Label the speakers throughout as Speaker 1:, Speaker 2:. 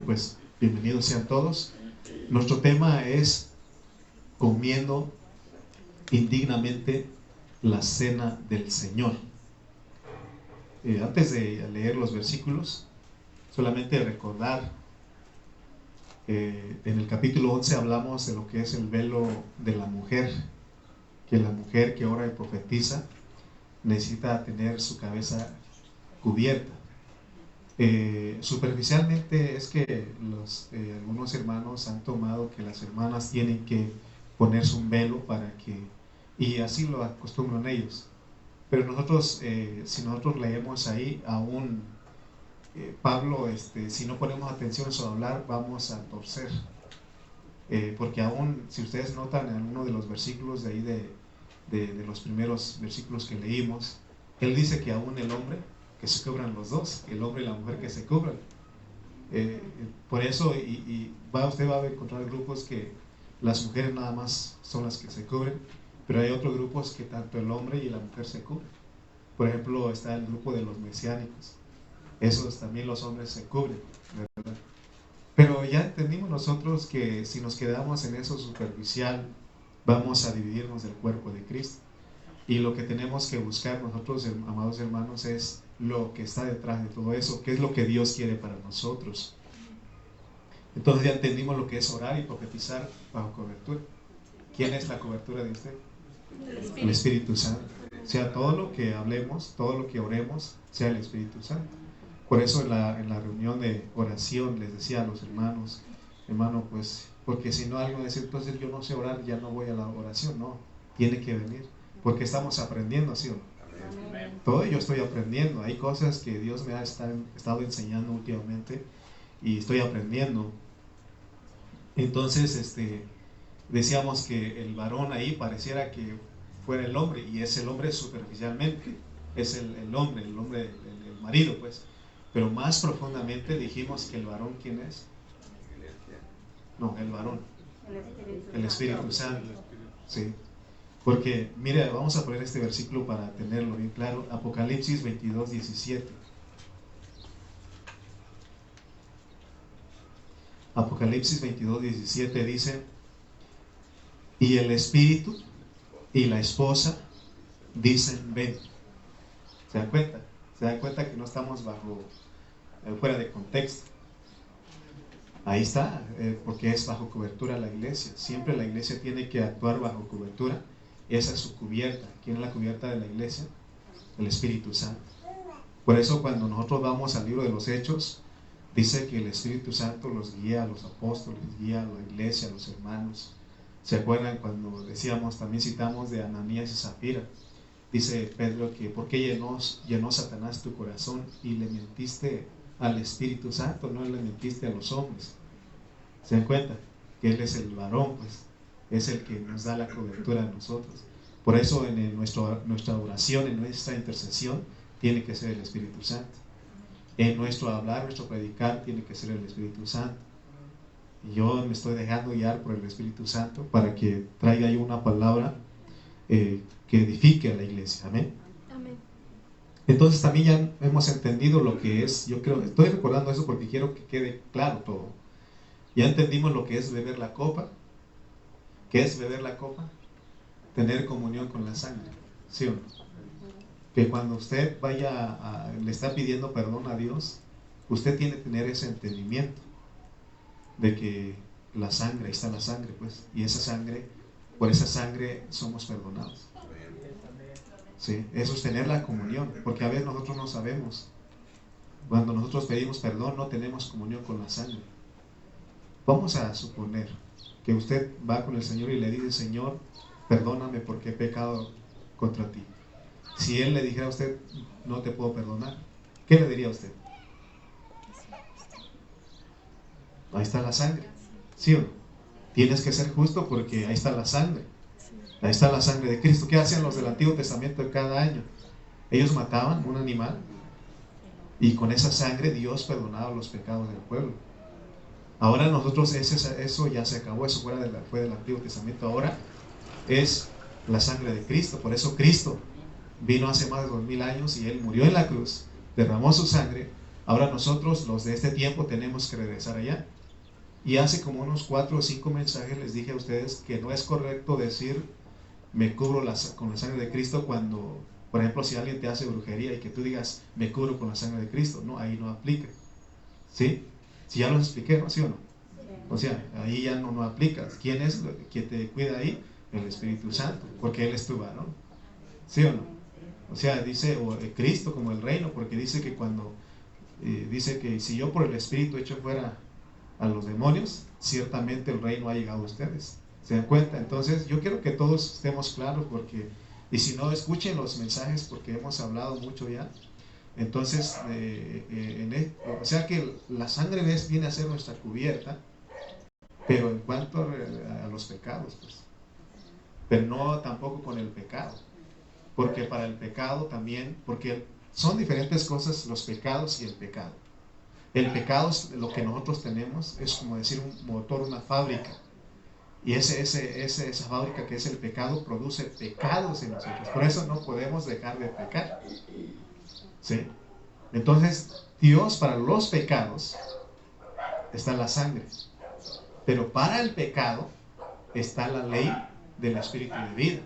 Speaker 1: pues bienvenidos sean todos. Nuestro tema es comiendo indignamente la cena del Señor. Antes de leer los versículos, solamente recordar, en el capítulo 11 hablamos de lo que es el velo de la mujer, que la mujer que ora y profetiza necesita tener su cabeza cubierta. Superficialmente es que algunos hermanos han tomado que las hermanas tienen que ponerse un velo para que, y así lo acostumbran ellos. Pero nosotros, si nosotros leemos ahí, aún Pablo, si no ponemos atención en su hablar, vamos a torcer. Porque aún, si ustedes notan en uno de los versículos de ahí, de los primeros versículos que leímos, él dice que aún el hombre, que se cubran los dos, el hombre y la mujer que se cubran. Por eso, usted va a encontrar grupos que las mujeres nada más son las que se cubren, pero hay otros grupos que tanto el hombre y la mujer se cubren. Por ejemplo, está el grupo de los mesiánicos. Esos también los hombres se cubren, ¿verdad? Pero ya entendimos nosotros que si nos quedamos en eso superficial, vamos a dividirnos del cuerpo de Cristo. Y lo que tenemos que buscar nosotros, amados hermanos, es lo que está detrás de todo eso, qué es lo que Dios quiere para nosotros. Entonces ya entendimos lo que es orar y profetizar bajo cobertura. ¿Quién es la cobertura de usted? El Espíritu Santo. O sea, todo lo que hablemos, todo lo que oremos, sea el Espíritu Santo. Por eso en la reunión de oración les decía a los hermanos, hermano, pues, porque si no algo decir, entonces yo no sé orar, ya no voy a la oración. No, tiene que venir, porque estamos aprendiendo, ¿sí o no? Todo yo estoy aprendiendo. Hay cosas que Dios me ha estado enseñando últimamente y estoy aprendiendo. Entonces, decíamos que el varón ahí pareciera que fuera el hombre, y es el hombre superficialmente, es el hombre, el marido, pues. Pero más profundamente dijimos que el varón, ¿quién es? No, el varón, el Espíritu Santo, sí. Porque, mire, vamos a poner este versículo para tenerlo bien claro. Apocalipsis 22, 17. Apocalipsis 22, 17 dice: y el Espíritu y la esposa dicen ven. ¿Se dan cuenta? ¿Se dan cuenta que no estamos fuera de contexto? Ahí está, porque es bajo cobertura la iglesia. Siempre la iglesia tiene que actuar bajo cobertura. Esa es su cubierta. ¿Quién es la cubierta de la iglesia? El Espíritu Santo. Por eso cuando nosotros vamos al libro de los Hechos, dice que el Espíritu Santo los guía a los apóstoles, guía a la iglesia, a los hermanos. ¿Se acuerdan cuando decíamos, también citamos de Ananías y Zafira? Dice Pedro que ¿por qué llenó Satanás tu corazón y le mentiste al Espíritu Santo, no le mentiste a los hombres? ¿Se dan cuenta? Que Él es el varón, pues es el que nos da la cobertura a nosotros. Por eso en nuestra oración, en nuestra intercesión, tiene que ser el Espíritu Santo. En nuestro hablar, nuestro predicar, tiene que ser el Espíritu Santo. Y yo me estoy dejando guiar por el Espíritu Santo para que traiga yo una palabra que edifique a la iglesia. Amén.
Speaker 2: Amén.
Speaker 1: Entonces también ya hemos entendido lo que es, yo creo, estoy recordando eso porque quiero que quede claro todo. Ya entendimos lo que es beber la copa. ¿Qué es beber la copa? Tener comunión con la sangre, ¿sí o no? Que cuando usted le está pidiendo perdón a Dios, usted tiene que tener ese entendimiento de que la sangre, ahí está la sangre, pues, y esa sangre, por esa sangre somos perdonados. ¿Sí? Eso es tener la comunión, porque a veces nosotros no sabemos. Cuando nosotros pedimos perdón, no tenemos comunión con la sangre. Vamos a suponer que usted va con el Señor y le dice: Señor, perdóname porque he pecado contra ti. Si Él le dijera a usted: no te puedo perdonar, ¿qué le diría a usted? Ahí está la sangre, ¿sí o no? Tienes que ser justo porque ahí está la sangre. Ahí está la sangre de Cristo. ¿Qué hacían los del Antiguo Testamento cada año? Ellos mataban un animal y con esa sangre Dios perdonaba los pecados del pueblo. Ahora nosotros eso ya se acabó, eso fue del Antiguo Testamento. Ahora es la sangre de Cristo. Por eso Cristo vino hace más de 2000 años y Él murió en la cruz, derramó su sangre. Ahora nosotros, los de este tiempo, tenemos que regresar allá. Y hace como unos 4 o 5 mensajes les dije a ustedes que no es correcto decir me cubro con la sangre de Cristo cuando, por ejemplo, si alguien te hace brujería y que tú digas me cubro con la sangre de Cristo. No, ahí no aplica. ¿Sí? Si ya lo expliqué, ¿no? ¿Sí o no? O sea, ahí ya no aplicas. ¿Quién es quien te cuida ahí? El Espíritu Santo, porque Él es tu varón. ¿Sí o no? O sea, dice Cristo como el reino, porque dice que cuando dice que si yo por el Espíritu echo fuera a los demonios, ciertamente el reino ha llegado a ustedes. ¿Se dan cuenta? Entonces yo quiero que todos estemos claros, porque, y si no, escuchen los mensajes porque hemos hablado mucho ya. Entonces, o sea que la sangre viene a ser nuestra cubierta, pero en cuanto a los pecados, pues, pero no tampoco con el pecado, porque para el pecado también, porque son diferentes cosas los pecados y el pecado. El pecado es lo que nosotros tenemos, es como decir un motor, una fábrica. Y esa fábrica que es el pecado produce pecados en nosotros. Por eso no podemos dejar de pecar. ¿Sí? Entonces, Dios para los pecados está la sangre. Pero para el pecado está la ley del Espíritu de vida.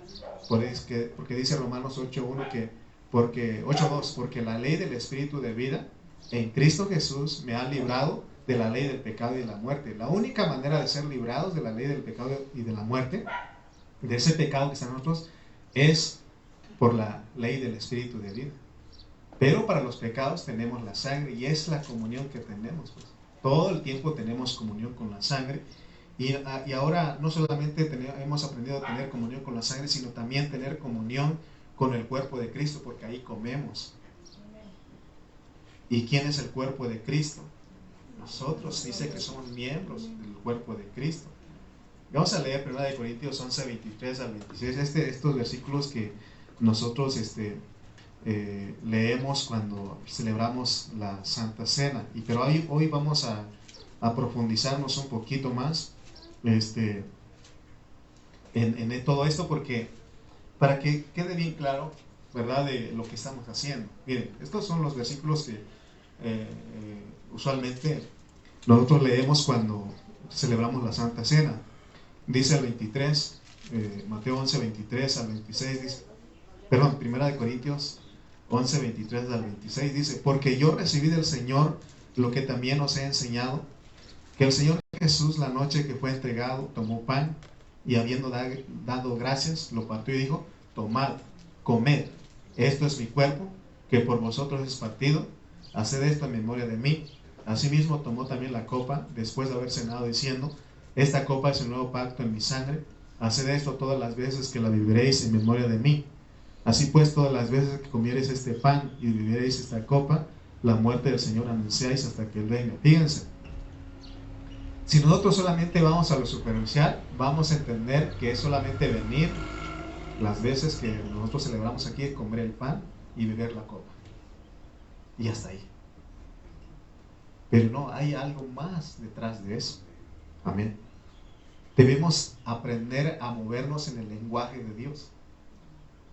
Speaker 1: Porque dice Romanos 8.1 porque 8.2, porque la ley del Espíritu de vida en Cristo Jesús me ha librado de la ley del pecado y de la muerte. La única manera de ser librados de la ley del pecado y de la muerte, de ese pecado que está en nosotros, es por la ley del Espíritu de vida. Pero para los pecados tenemos la sangre, y es la comunión que tenemos, pues. Todo el tiempo tenemos comunión con la sangre. Y ahora no solamente hemos aprendido a tener comunión con la sangre, sino también tener comunión con el cuerpo de Cristo, porque ahí comemos. ¿Y quién es el cuerpo de Cristo? Nosotros. Dice que somos miembros del cuerpo de Cristo. Vamos a leer 1 Corintios 11, 23 al 26. Estos versículos que nosotros leemos cuando celebramos la Santa Cena. Pero hoy vamos a profundizarnos un poquito más en todo esto, porque para que quede bien claro, ¿verdad?, de lo que estamos haciendo. Miren, estos son los versículos que usualmente nosotros leemos cuando celebramos la Santa Cena. Dice el 23, Mateo 11, 23 al 26, dice, perdón, 1 Corintios 11, 23 al 26, dice, porque yo recibí del Señor lo que también os he enseñado, que el Señor Jesús, la noche que fue entregado, tomó pan, y habiendo dado gracias, lo partió y dijo, tomad, comed, esto es mi cuerpo, que por vosotros es partido, haced esto en memoria de mí. Asimismo tomó también la copa, después de haber cenado, diciendo, esta copa es el nuevo pacto en mi sangre, haced esto todas las veces que la beberéis en memoria de mí. Así pues, todas las veces que comiereis este pan y beberéis esta copa, la muerte del Señor anunciáis hasta que Él venga. Fíjense, si nosotros solamente vamos a lo superficial, vamos a entender que es solamente venir las veces que nosotros celebramos aquí, comer el pan y beber la copa, y hasta ahí. Pero no, hay algo más detrás de eso. Amén. Debemos aprender a movernos en el lenguaje de Dios,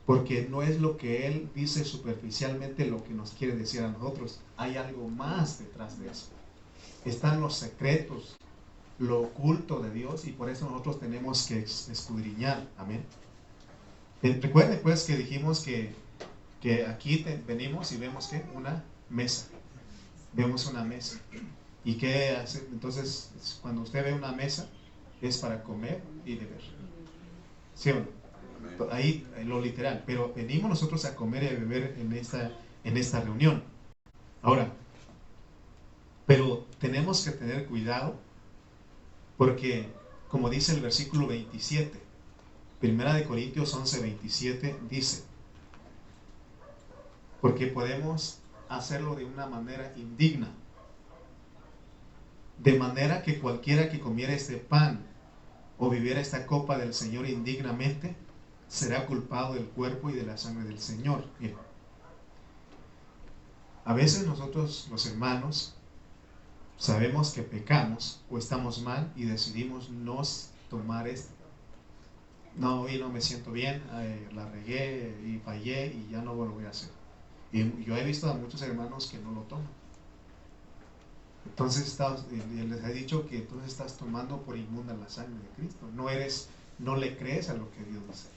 Speaker 1: porque no es lo que Él dice superficialmente lo que nos quiere decir a nosotros. Hay algo más detrás de eso. Están los secretos, lo oculto de Dios, y por eso nosotros tenemos que escudriñar. Amén. Recuerden pues que dijimos que aquí venimos y vemos que una mesa. Vemos una mesa. ¿Y qué hace? Entonces, cuando usted ve una mesa, es para comer y beber. ¿Sí o no? Ahí lo literal. Pero venimos nosotros a comer y a beber en esta reunión. Ahora, pero tenemos que tener cuidado, porque, como dice el versículo 27, 1 Corintios 11, 27, dice, porque podemos hacerlo de una manera indigna, de manera que cualquiera que comiera este pan o bebiera esta copa del Señor indignamente, será culpado del cuerpo y de la sangre del Señor. Bien. A veces nosotros, los hermanos, sabemos que pecamos o estamos mal y decidimos no tomar esto. No, hoy no me siento bien, la regué y fallé y ya no lo voy a hacer. Y yo he visto a muchos hermanos que no lo toman. Entonces les he dicho que entonces estás tomando por inmunda la sangre de Cristo. No le crees a lo que Dios dice.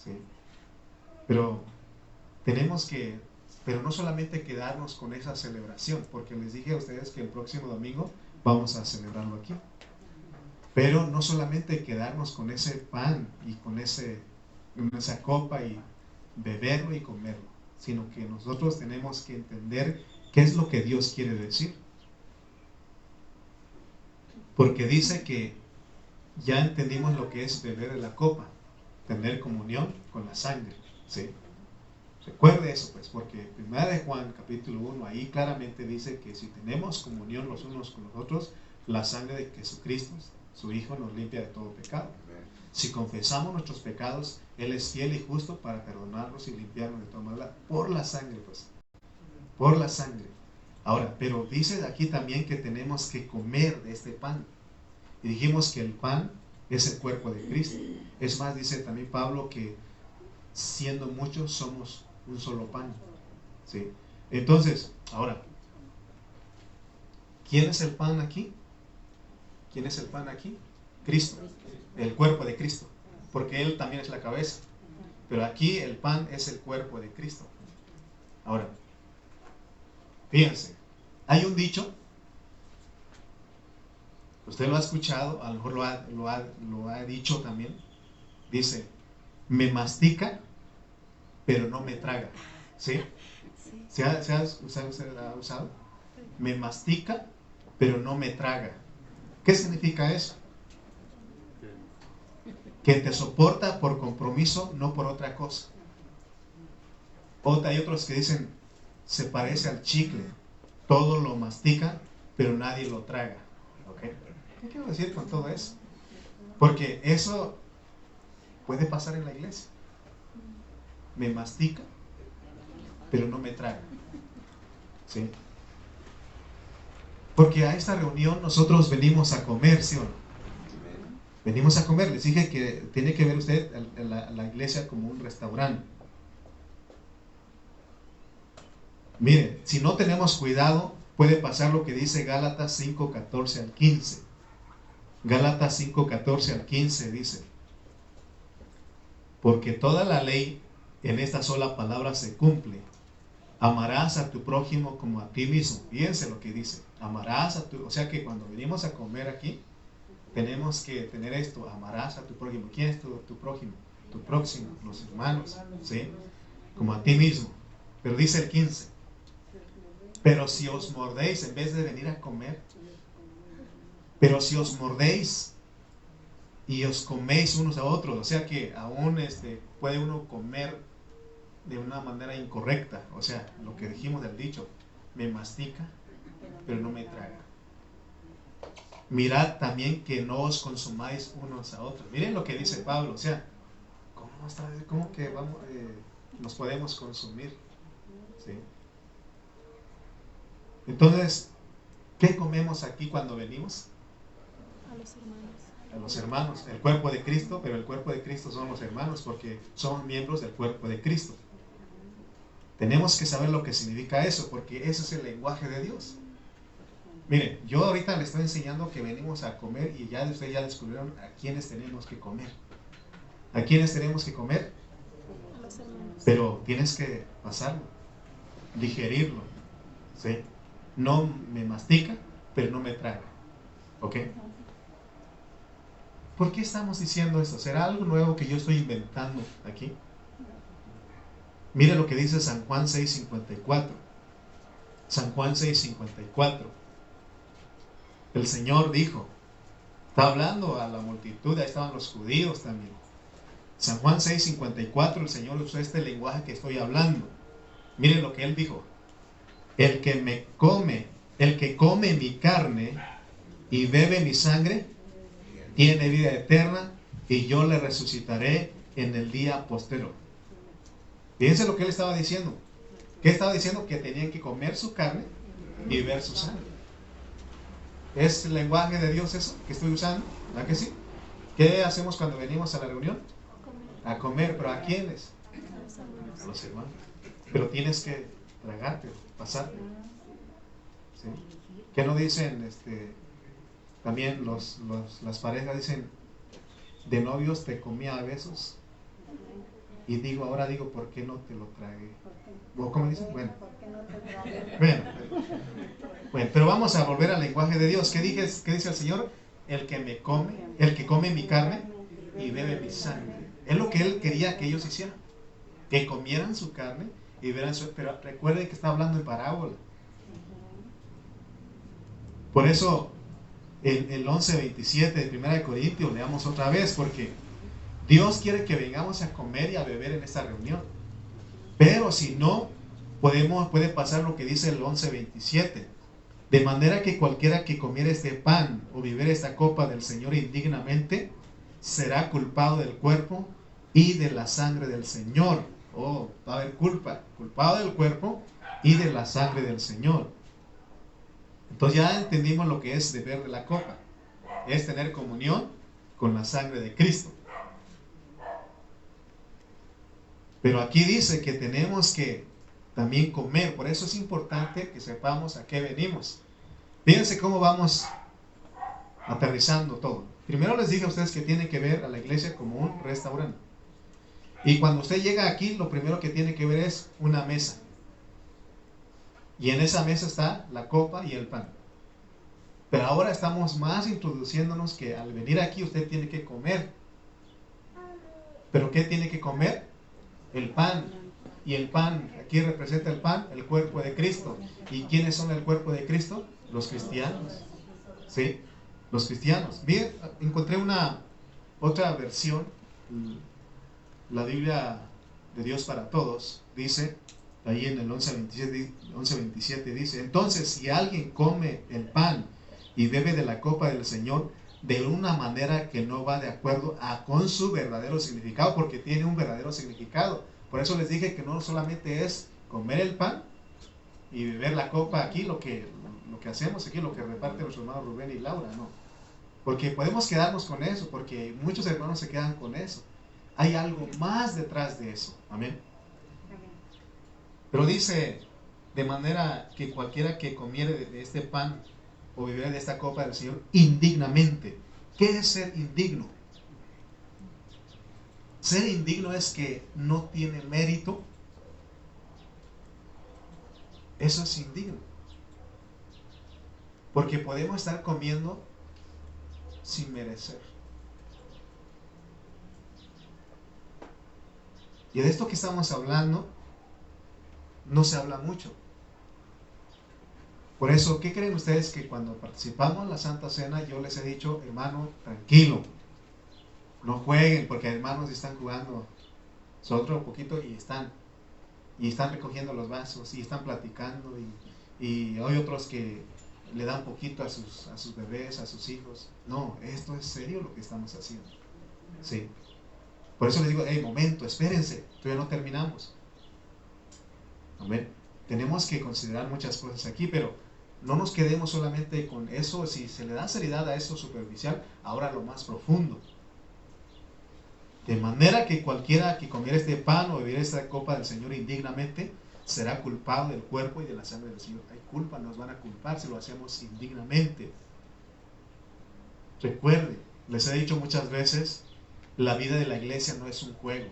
Speaker 1: ¿Sí? Pero pero no solamente quedarnos con esa celebración, porque les dije a ustedes que el próximo domingo vamos a celebrarlo aquí. Pero no solamente quedarnos con ese pan y con esa copa y beberlo y comerlo, sino que nosotros tenemos que entender qué es lo que Dios quiere decir. Porque dice que ya entendimos lo que es beber de la copa, tener comunión con la sangre. ¿Sí? Recuerde eso, pues, porque 1 de Juan, capítulo 1, ahí claramente dice que si tenemos comunión los unos con los otros, la sangre de Jesucristo, su Hijo, nos limpia de todo pecado. Si confesamos nuestros pecados, Él es fiel y justo para perdonarlos y limpiarnos de toda maldad. Por la sangre, pues. Por la sangre. Ahora, pero dice aquí también que tenemos que comer de este pan. Y dijimos que el pan es el cuerpo de Cristo. Es más, dice también Pablo que siendo muchos somos un solo pan. ¿Sí? Entonces, ahora, ¿quién es el pan aquí? ¿Quién es el pan aquí? Cristo, el cuerpo de Cristo, porque Él también es la cabeza. Pero aquí el pan es el cuerpo de Cristo. Ahora, fíjense, hay un dicho, usted lo ha escuchado, a lo mejor lo ha dicho también, dice, me mastica, pero no me traga. ¿Sí? ¿Usted ha usado? Me mastica, pero no me traga. ¿Qué significa eso? Que te soporta por compromiso, no por otra cosa. Hay otros que dicen, se parece al chicle, todo lo mastica, pero nadie lo traga. ¿Okay? ¿Qué quiero decir con todo eso? Porque eso puede pasar en la iglesia. Me mastica, pero no me traga. ¿Sí? Porque a esta reunión nosotros venimos a comer, ¿sí o no? Venimos a comer. Les dije que tiene que ver usted la iglesia como un restaurante. Miren, si no tenemos cuidado, puede pasar lo que dice Gálatas 5:14 al 15. Gálatas 5:14 al 15 dice, porque toda la ley en esta sola palabra se cumple. Amarás a tu prójimo como a ti mismo. Fíjense lo que dice. O sea que cuando venimos a comer aquí, tenemos que tener esto, amarás a tu prójimo. ¿Quién es tu prójimo? Tu próximo, los hermanos, ¿sí? Como a ti mismo. Pero dice el 15, pero si os mordéis en vez de venir a comer, pero si os mordéis y os coméis unos a otros, o sea que aún puede uno comer de una manera incorrecta, o sea, lo que dijimos del dicho, me mastica, pero no me traga. Mirad también que no os consumáis unos a otros. Miren lo que dice Pablo, o sea, ¿cómo que nos podemos consumir? ¿Sí? Entonces, ¿qué comemos aquí cuando venimos?
Speaker 2: A los hermanos.
Speaker 1: A los hermanos, el cuerpo de Cristo, pero el cuerpo de Cristo son los hermanos porque somos miembros del cuerpo de Cristo. Tenemos que saber lo que significa eso, porque ese es el lenguaje de Dios. Miren, yo ahorita le estoy enseñando que venimos a comer y ya ustedes ya descubrieron a quiénes tenemos que comer. ¿A quiénes tenemos que comer?
Speaker 2: A los hermanos.
Speaker 1: Pero tienes que pasarlo, digerirlo, ¿sí? No me mastica, pero no me traga. ¿Ok? ¿Por qué estamos diciendo esto? ¿Será algo nuevo que yo estoy inventando aquí? Mire lo que dice San Juan 6:54. San Juan 6:54. El Señor dijo, está hablando a la multitud, ahí estaban los judíos también. San Juan 6:54, el Señor usó este lenguaje que estoy hablando. Miren lo que Él dijo. El que come mi carne y bebe mi sangre, tiene vida eterna y yo le resucitaré en el día postero. Fíjense lo que Él estaba diciendo. ¿Qué estaba diciendo? Que tenían que comer su carne y beber su sangre. ¿Es el lenguaje de Dios eso que estoy usando? ¿Verdad que sí? ¿Qué hacemos cuando venimos a la reunión? A comer, pero ¿a quiénes? A los hermanos. Pero tienes que tragarte, pasarte. ¿sí? Que no dicen, también las parejas dicen, de novios te comía a besos, y ahora digo, ¿por qué no te lo tragué? ¿O cómo dicen? Bueno, pero vamos a volver al lenguaje de Dios. ¿Qué dice el Señor? El que come mi carne y bebe mi sangre. Es lo que Él quería que ellos hicieran, que comieran su carne y bebieran su... Pero recuerden que está hablando en parábola. Por eso el 11:27 de 1 Corintios, leamos otra vez, porque Dios quiere que vengamos a comer y a beber en esta reunión. Pero si no, puede pasar lo que dice el 11:27. De manera que cualquiera que comiera este pan o bebiera esta copa del Señor indignamente, será culpado del cuerpo y de la sangre del Señor. Oh, va a haber culpado del cuerpo y de la sangre del Señor. Entonces ya entendimos lo que es beber de la copa. Es tener comunión con la sangre de Cristo. Pero aquí dice que tenemos que también comer. Por eso es importante que sepamos a qué venimos. Fíjense cómo vamos aterrizando todo. Primero les dije a ustedes que tienen que ver a la iglesia como un restaurante. Y cuando usted llega aquí, lo primero que tiene que ver es una mesa. Y en esa mesa está la copa y el pan. Pero ahora estamos más introduciéndonos que al venir aquí usted tiene que comer. ¿Pero qué tiene que comer? El pan. Y el pan, aquí representa el pan, el cuerpo de Cristo. ¿Y quiénes son el cuerpo de Cristo? Los cristianos. ¿Sí? Los cristianos. Bien, encontré otra versión. La Biblia de Dios para Todos dice, ahí en el 11:27 dice: entonces si alguien come el pan y bebe de la copa del Señor de una manera que no va de acuerdo con su verdadero significado, porque tiene un verdadero significado. Por eso les dije que no solamente es comer el pan y beber la copa aquí, lo que hacemos aquí, lo que reparte nuestro hermano Rubén y Laura, no. Porque podemos quedarnos con eso, porque muchos hermanos se quedan con eso. Hay algo más detrás de eso. Amén. Pero dice, de manera que cualquiera que comiere de este pan o bebiere de esta copa del Señor indignamente. ¿Qué es ser indigno? Ser indigno es que no tiene mérito. Eso es indigno. Porque podemos estar comiendo sin merecer. Y de esto que estamos hablando no se habla mucho. Por eso, ¿qué creen ustedes que cuando participamos en la Santa Cena yo les he dicho, hermano, tranquilo, no jueguen, porque hermanos están jugando otro poquito y están recogiendo los vasos y están platicando y hay otros que le dan poquito a sus bebés, a sus hijos? No, esto es serio lo que estamos haciendo. Sí. Por eso les digo, momento, espérense, todavía no terminamos. Amén. Tenemos que considerar muchas cosas aquí, pero no nos quedemos solamente con eso. Si se le da seriedad a eso superficial, ahora lo más profundo. De manera que cualquiera que comiera este pan o bebiera esta copa del Señor indignamente, será culpado del cuerpo y de la sangre del Señor. Hay culpa, nos van a culpar si lo hacemos indignamente. Recuerde, les he dicho muchas veces, la vida de la iglesia no es un juego.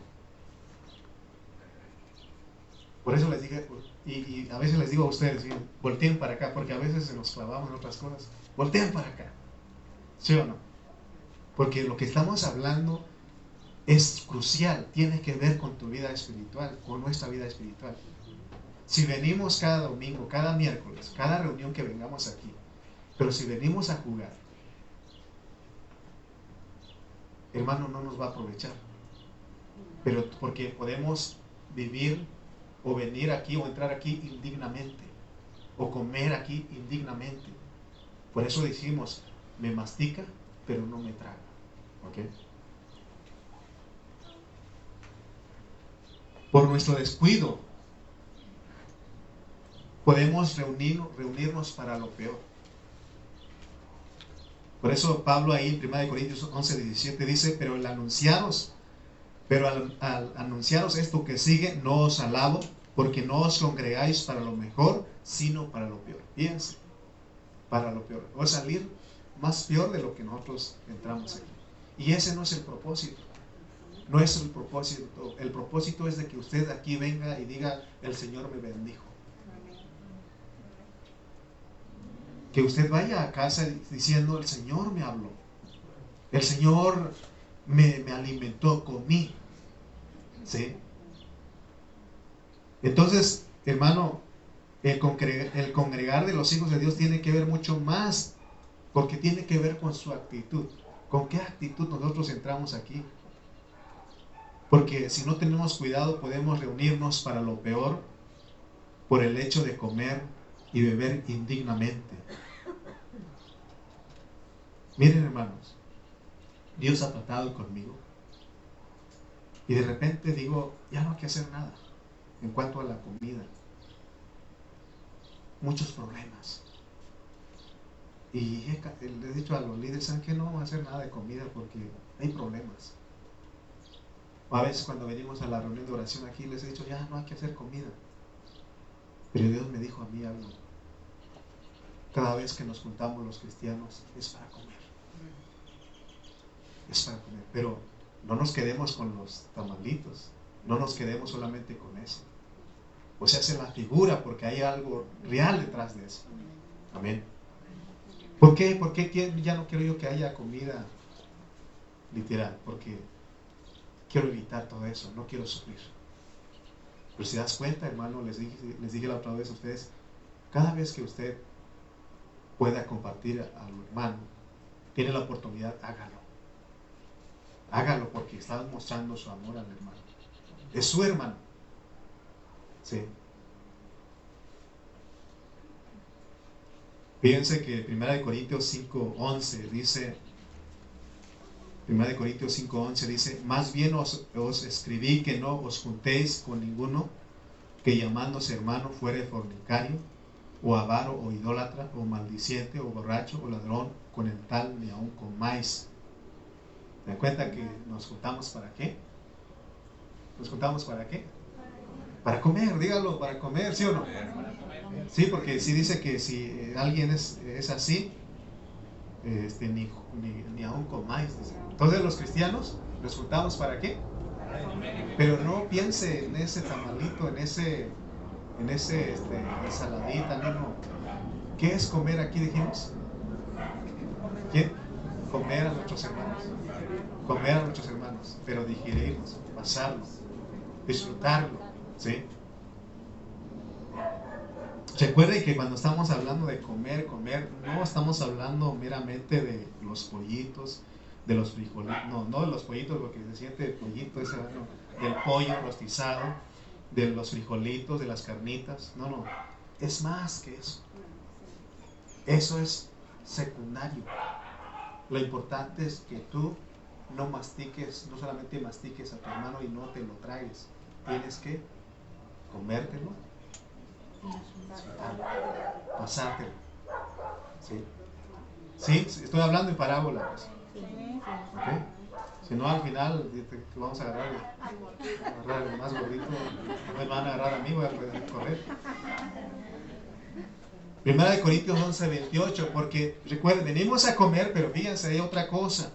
Speaker 1: Por eso les dije, y a veces les digo a ustedes, volteen para acá, porque a veces se nos clavamos en otras cosas. Volteen para acá. ¿Sí o no? Porque lo que estamos hablando es crucial, tiene que ver con tu vida espiritual, con nuestra vida espiritual. Si venimos cada domingo, cada miércoles, cada reunión que vengamos aquí, pero si venimos a jugar, hermano, no nos va a aprovechar. Pero porque podemos vivir o venir aquí o entrar aquí indignamente, o comer aquí indignamente. Por eso decimos, me mastica, pero no me traga. ¿Ok? Por nuestro descuido, podemos reunirnos para lo peor. Por eso Pablo ahí en 1 Corintios 11:17 dice, pero al anunciaros esto que sigue, no os alabo, porque no os congregáis para lo mejor, sino para lo peor. Fíjense, para lo peor. Va a salir más peor de lo que nosotros entramos aquí. Y ese no es el propósito. No es el propósito. El propósito es de que usted aquí venga y diga: el Señor me bendijo. Que usted vaya a casa diciendo: el Señor me habló. El Señor me alimentó, comí. ¿Sí? Entonces, hermano, el congregar de los hijos de Dios tiene que ver mucho más, porque tiene que ver con su actitud. ¿Con qué actitud nosotros entramos aquí? Porque si no tenemos cuidado, podemos reunirnos para lo peor por el hecho de comer y beber indignamente. Miren, hermanos, Dios ha tratado conmigo y de repente digo: ya no hay que hacer nada en cuanto a la comida. Muchos problemas. Y le he dicho a los líderes: ¿saben qué? No vamos a hacer nada de comida porque hay problemas. O a veces cuando venimos a la reunión de oración aquí, les he dicho: ya no hay que hacer comida. Pero Dios me dijo a mí algo: cada vez que nos juntamos los cristianos es para comer. Es para comer. Pero no nos quedemos con los tamalitos, no nos quedemos solamente con eso. O sea, hace la figura, porque hay algo real detrás de eso. Amén. ¿Por qué? Porque ya no quiero yo que haya comida literal, porque quiero evitar todo eso, no quiero sufrir. Pero si das cuenta, hermano, les dije la otra vez a ustedes: cada vez que usted pueda compartir al hermano, tiene la oportunidad, hágalo. Hágalo, porque está mostrando su amor al hermano. Es su hermano. Sí. Fíjense que 1 Corintios 5:11 dice: 1 Corintios 5:11 dice: más bien os escribí que no os juntéis con ninguno que llamándose hermano fuere fornicario, o avaro, o idólatra, o maldiciente, o borracho, o ladrón, con el tal ni aun comáis. ¿Se dan cuenta que nos juntamos para qué? ¿Nos juntamos para qué? Para comer, dígalo, para comer, ¿sí o no? Sí, porque sí dice que si alguien es así, ni aún comáis. Dice. Entonces los cristianos nos juntamos para qué? Pero no piense en ese tamalito, en ese ensaladita, no. ¿Qué es comer aquí, dijimos? ¿Quién? Comer a nuestros hermanos. Comer a nuestros hermanos, pero digerirlos, pasarlo, disfrutarlo, ¿sí? Recuerden que cuando estamos hablando de comer, no estamos hablando meramente de los pollitos, de los frijolitos, no de los pollitos, porque se siente el pollito ese, no, del pollo rostizado, de los frijolitos, de las carnitas, no, es más que eso. Eso es secundario. Lo importante es que tú no solamente mastiques a tu hermano y no te lo tragues, tienes que comértelo, pasártelo. ¿Sí? Estoy hablando en parábolas. ¿Okay? Si no, al final vamos a agarrar el más gordito, no me van a agarrar a mí, voy a poder correr. 1 Corintios 11:28, porque recuerden, venimos a comer, pero fíjense, hay otra cosa.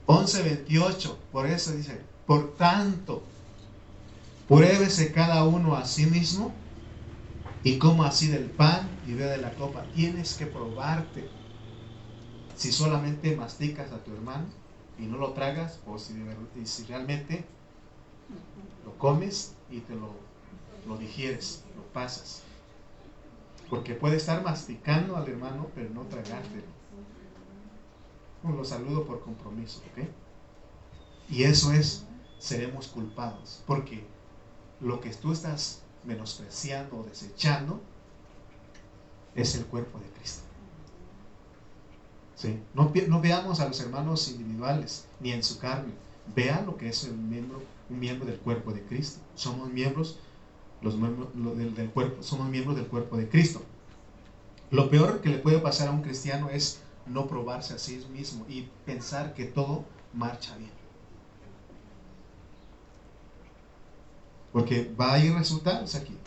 Speaker 1: 11:28, por eso dice: por tanto, pruébese cada uno a sí mismo y coma así del pan y bebe de la copa. Tienes que probarte. Si solamente masticas a tu hermano y no lo tragas, o si realmente lo comes y te lo digieres, lo pasas. Porque puede estar masticando al hermano, pero no tragártelo. Lo saludo por compromiso, ¿ok? Y eso seremos culpados, porque lo que tú estás menospreciando o desechando es el cuerpo de Cristo. ¿Sí? No veamos a los hermanos individuales ni en su carne. Vean lo que es un miembro del cuerpo de Cristo. Somos miembros del cuerpo, somos miembros del cuerpo de Cristo. Lo peor que le puede pasar a un cristiano es no probarse a sí mismo y pensar que todo marcha bien. Porque va a ir resultados aquí.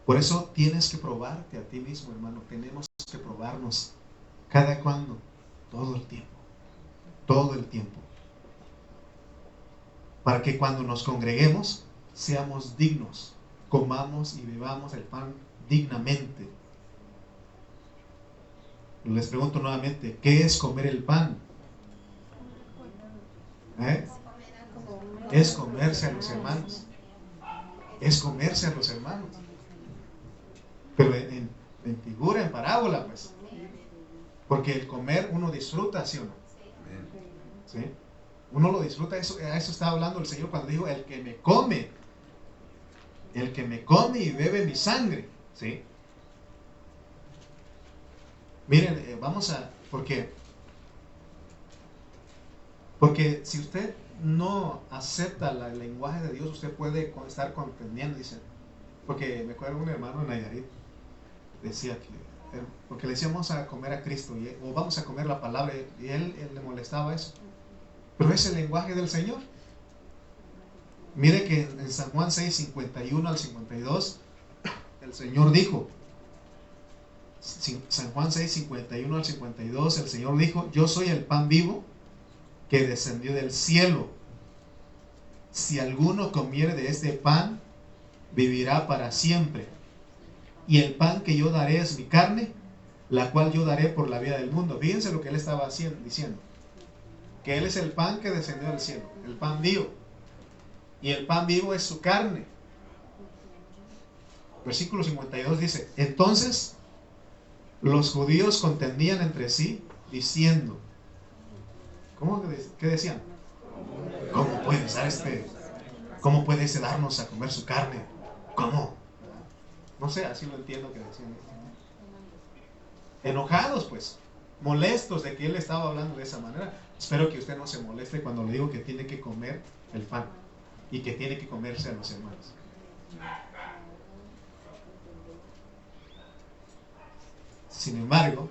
Speaker 1: Por eso tienes que probarte a ti mismo, hermano. Tenemos que probarnos. ¿Cada cuándo? Todo el tiempo. Todo el tiempo. Para que cuando nos congreguemos seamos dignos, comamos y bebamos el pan dignamente. Les pregunto nuevamente, ¿qué es comer el pan? Es comerse a los hermanos. Es comerse a los hermanos. Pero en figura, en parábola, pues. Porque el comer uno disfruta, ¿sí o no? ¿Sí? Uno lo disfruta. A eso estaba hablando el Señor cuando dijo, el que me come y bebe mi sangre, ¿sí? Miren, porque si usted no acepta el lenguaje de Dios, usted puede estar comprendiendo, dice, porque me acuerdo un hermano en Nayarit, decía que, porque le decíamos vamos a comer a Cristo, o vamos a comer la palabra, y él le molestaba eso, pero es el lenguaje del Señor. Mire que en San Juan 6, 51 al 52, el Señor dijo, San Juan 6, 51 al 52, el Señor dijo, yo soy el pan vivo que descendió del cielo. Si alguno comiere de este pan, vivirá para siempre. Y el pan que yo daré es mi carne, la cual yo daré por la vida del mundo. Fíjense lo que él estaba diciendo. Que él es el pan que descendió del cielo, el pan vivo. Y el pan vivo es su carne. Versículo 52 dice, entonces los judíos contendían entre sí, diciendo, ¿qué decían? ¿Cómo puede darnos a comer su carne? ¿Cómo? No sé, así lo entiendo que decían. Enojados, pues, molestos de que él estaba hablando de esa manera. Espero que usted no se moleste cuando le digo que tiene que comer el pan y que tiene que comerse a los hermanos. Sin embargo,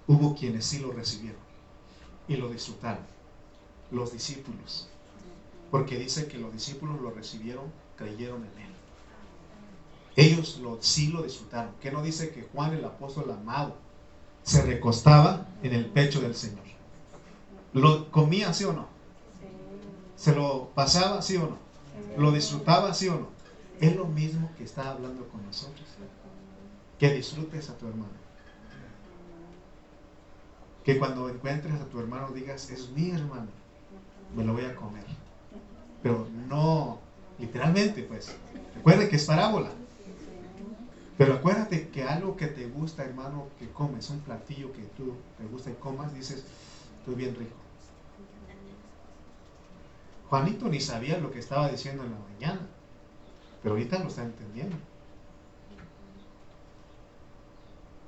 Speaker 1: hubo quienes sí lo recibieron y lo disfrutaron, los discípulos, porque dice que los discípulos lo recibieron, creyeron en él. Ellos sí lo disfrutaron. ¿Qué no dice que Juan el apóstol amado se recostaba en el pecho del Señor? ¿Lo comía, sí o no? ¿Se lo pasaba, sí o no? ¿Lo disfrutaba, sí o no? Es lo mismo que está hablando con nosotros. Que disfrutes a tu hermano. Que cuando encuentres a tu hermano digas, es mi hermano, me lo voy a comer. Pero no literalmente, pues. Recuerde que es parábola. Pero acuérdate que algo que te gusta, hermano, que comes, un platillo que tú te gusta y comas, dices, estoy bien rico. Juanito ni sabía lo que estaba diciendo en la mañana, pero ahorita lo está entendiendo.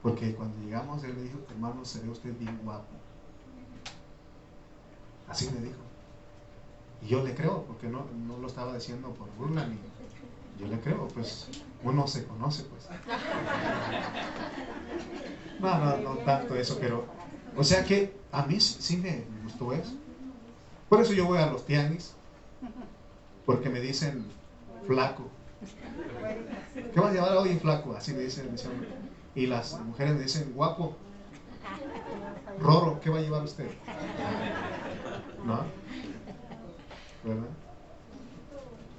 Speaker 1: Porque cuando llegamos, él me dijo, hermano, se ve usted bien guapo. Así me dijo. Y yo le creo, porque no lo estaba diciendo por burla, ni yo le creo, pues uno se conoce, pues. No tanto eso, pero, o sea que a mí sí me gustó eso. Por eso yo voy a los tianguis, porque me dicen flaco. ¿Qué vas a llevar hoy, flaco? Así me dicen mis hombres. Y las mujeres me dicen guapo. Roro, ¿qué va a llevar usted? ¿No? ¿Verdad?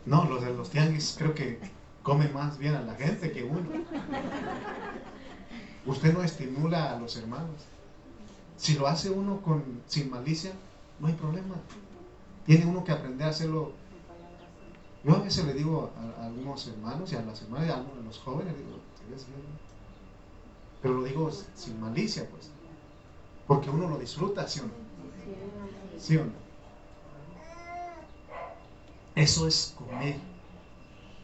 Speaker 1: No, los de los tianguis creo que comen más bien a la gente que uno. Usted no estimula a los hermanos. Si lo hace uno sin malicia, no hay problema. Tiene uno que aprender a hacerlo. Yo a veces le digo a algunos hermanos y a las hermanas y a los jóvenes, digo, ¿te ves bien? Pero lo digo sin malicia, pues. Porque uno lo disfruta, ¿sí o no? ¿Sí o no? Eso es comer.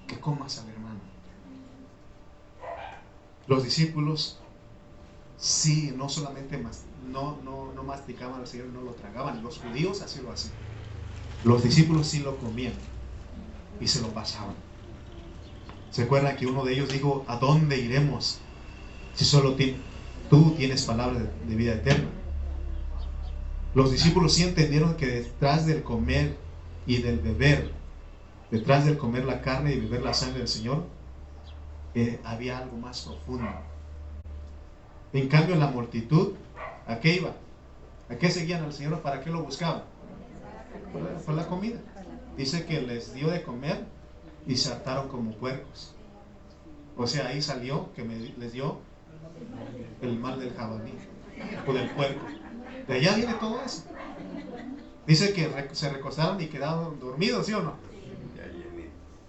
Speaker 1: Que comas al hermano. Los discípulos sí, no solamente no masticaban al Señor, no lo tragaban. Los judíos así lo hacían. Los discípulos sí lo comían y se lo pasaban. ¿Se acuerdan que uno de ellos dijo, ¿a dónde iremos si solo tú tienes palabras de vida eterna? Los discípulos sí entendieron que detrás del comer y del beber, detrás del comer la carne y beber la sangre del Señor, había algo más profundo. En cambio, la multitud, ¿a qué iba? ¿A qué seguían al Señor? ¿Para qué lo buscaban? Por la comida. Dice que les dio de comer y se hartaron como puercos. O sea, ahí salió que les dio el mal del jabalí o del puerco. De allá viene todo eso. Dice que se recostaron y quedaron dormidos, ¿sí o no?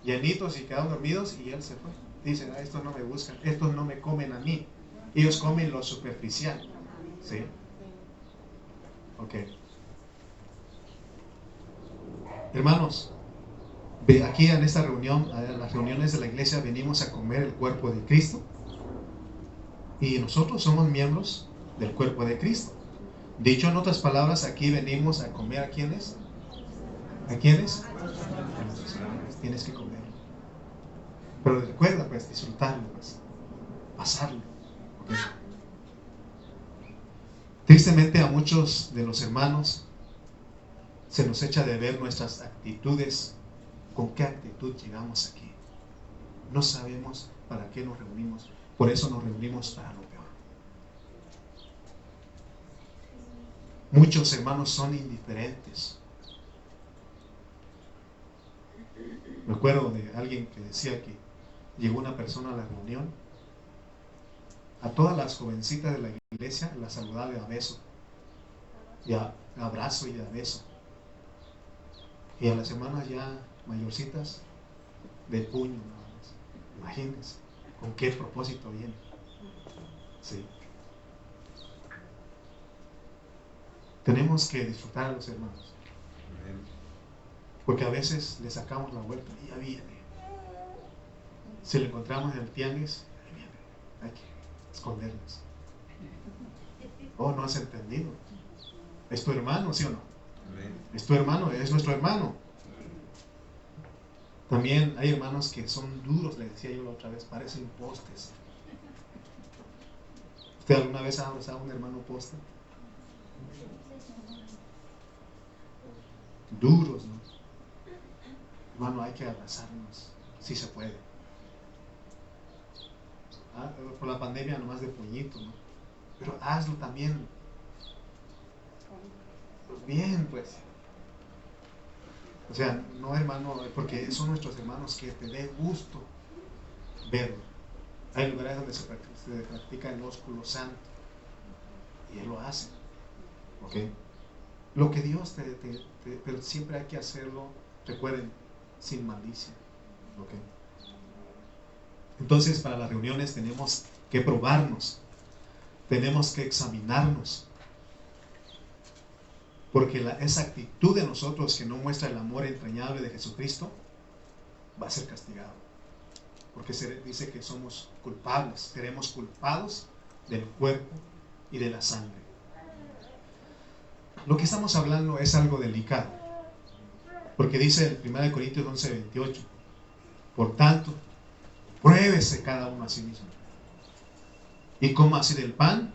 Speaker 1: Llenitos y quedaron dormidos, y él se fue. Dicen, estos no me buscan, estos no me comen a mí. Ellos comen lo superficial. ¿Sí? Ok. Hermanos, aquí en esta reunión, a las reuniones de la iglesia, venimos a comer el cuerpo de Cristo. Y nosotros somos miembros del cuerpo de Cristo. Dicho en otras palabras, aquí venimos a comer ¿a quiénes? ¿A quiénes? A nuestros hermanos. Tienes que comer. Pero recuerda, pues, disfrutarlo, pues, pasarlo. ¿Okay? Tristemente, a muchos de los hermanos se nos echa de ver nuestras actitudes. ¿Con qué actitud llegamos aquí? No sabemos para qué nos reunimos. Por eso nos reunimos para lo peor. Muchos hermanos son indiferentes. Me acuerdo de alguien que decía que llegó una persona a la reunión, a todas las jovencitas de la iglesia las saludaba de a beso, y a abrazo y de a beso, y a las hermanas ya mayorcitas de puño nada más. Imagínense con qué propósito viene. Sí. Tenemos que disfrutar a los hermanos, porque a veces le sacamos la vuelta y ya viene. Si lo encontramos en el tianguis, ahí viene. Hay que escondernos. Oh, no has entendido. Es tu hermano, ¿sí o no? Es tu hermano, es nuestro hermano. También hay hermanos que son duros, le decía yo la otra vez, parecen postes. ¿Usted alguna vez ha abrazado a un hermano poste? Duros, ¿no? Hermano, hay que abrazarnos, si se puede. Por la pandemia nomás de puñito, ¿no? Pero hazlo también. Bien, pues. O sea, no, hermano, porque son nuestros hermanos, que te dé gusto verlo. Hay lugares donde se practica el ósculo santo, y él lo hace. ¿Ok? Lo que Dios pero siempre hay que hacerlo, recuerden, sin malicia. ¿Ok? Entonces, para las reuniones tenemos que probarnos, tenemos que examinarnos, porque esa actitud de nosotros que no muestra el amor entrañable de Jesucristo va a ser castigado, porque se dice que somos culpables, seremos culpados del cuerpo y de la sangre. Lo que estamos hablando es algo delicado, porque dice el 1 Corintios 11:28, por tanto, pruébese cada uno a sí mismo, y coma así del pan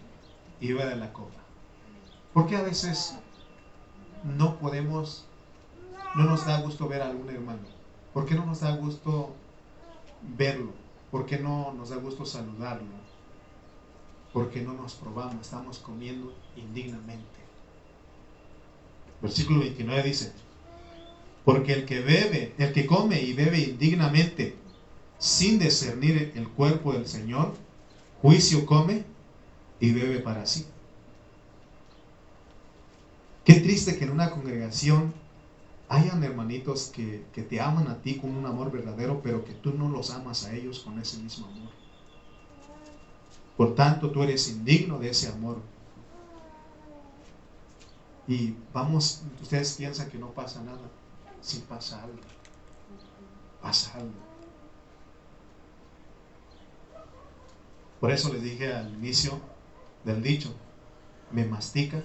Speaker 1: y beba de la copa. Porque a veces no nos da gusto ver a algún hermano. ¿Por qué no nos da gusto verlo? ¿Por qué no nos da gusto saludarlo? Porque no nos probamos, estamos comiendo indignamente. Versículo 29 dice, porque el que come y bebe indignamente, sin discernir el cuerpo del Señor, juicio come y bebe para sí. Qué triste que en una congregación hayan hermanitos que te aman a ti con un amor verdadero, pero que tú no los amas a ellos con ese mismo amor. Por tanto, tú eres indigno de ese amor. Y ustedes piensan que no pasa nada. Sí pasa algo. Pasa algo. Por eso les dije al inicio del dicho, me mastica,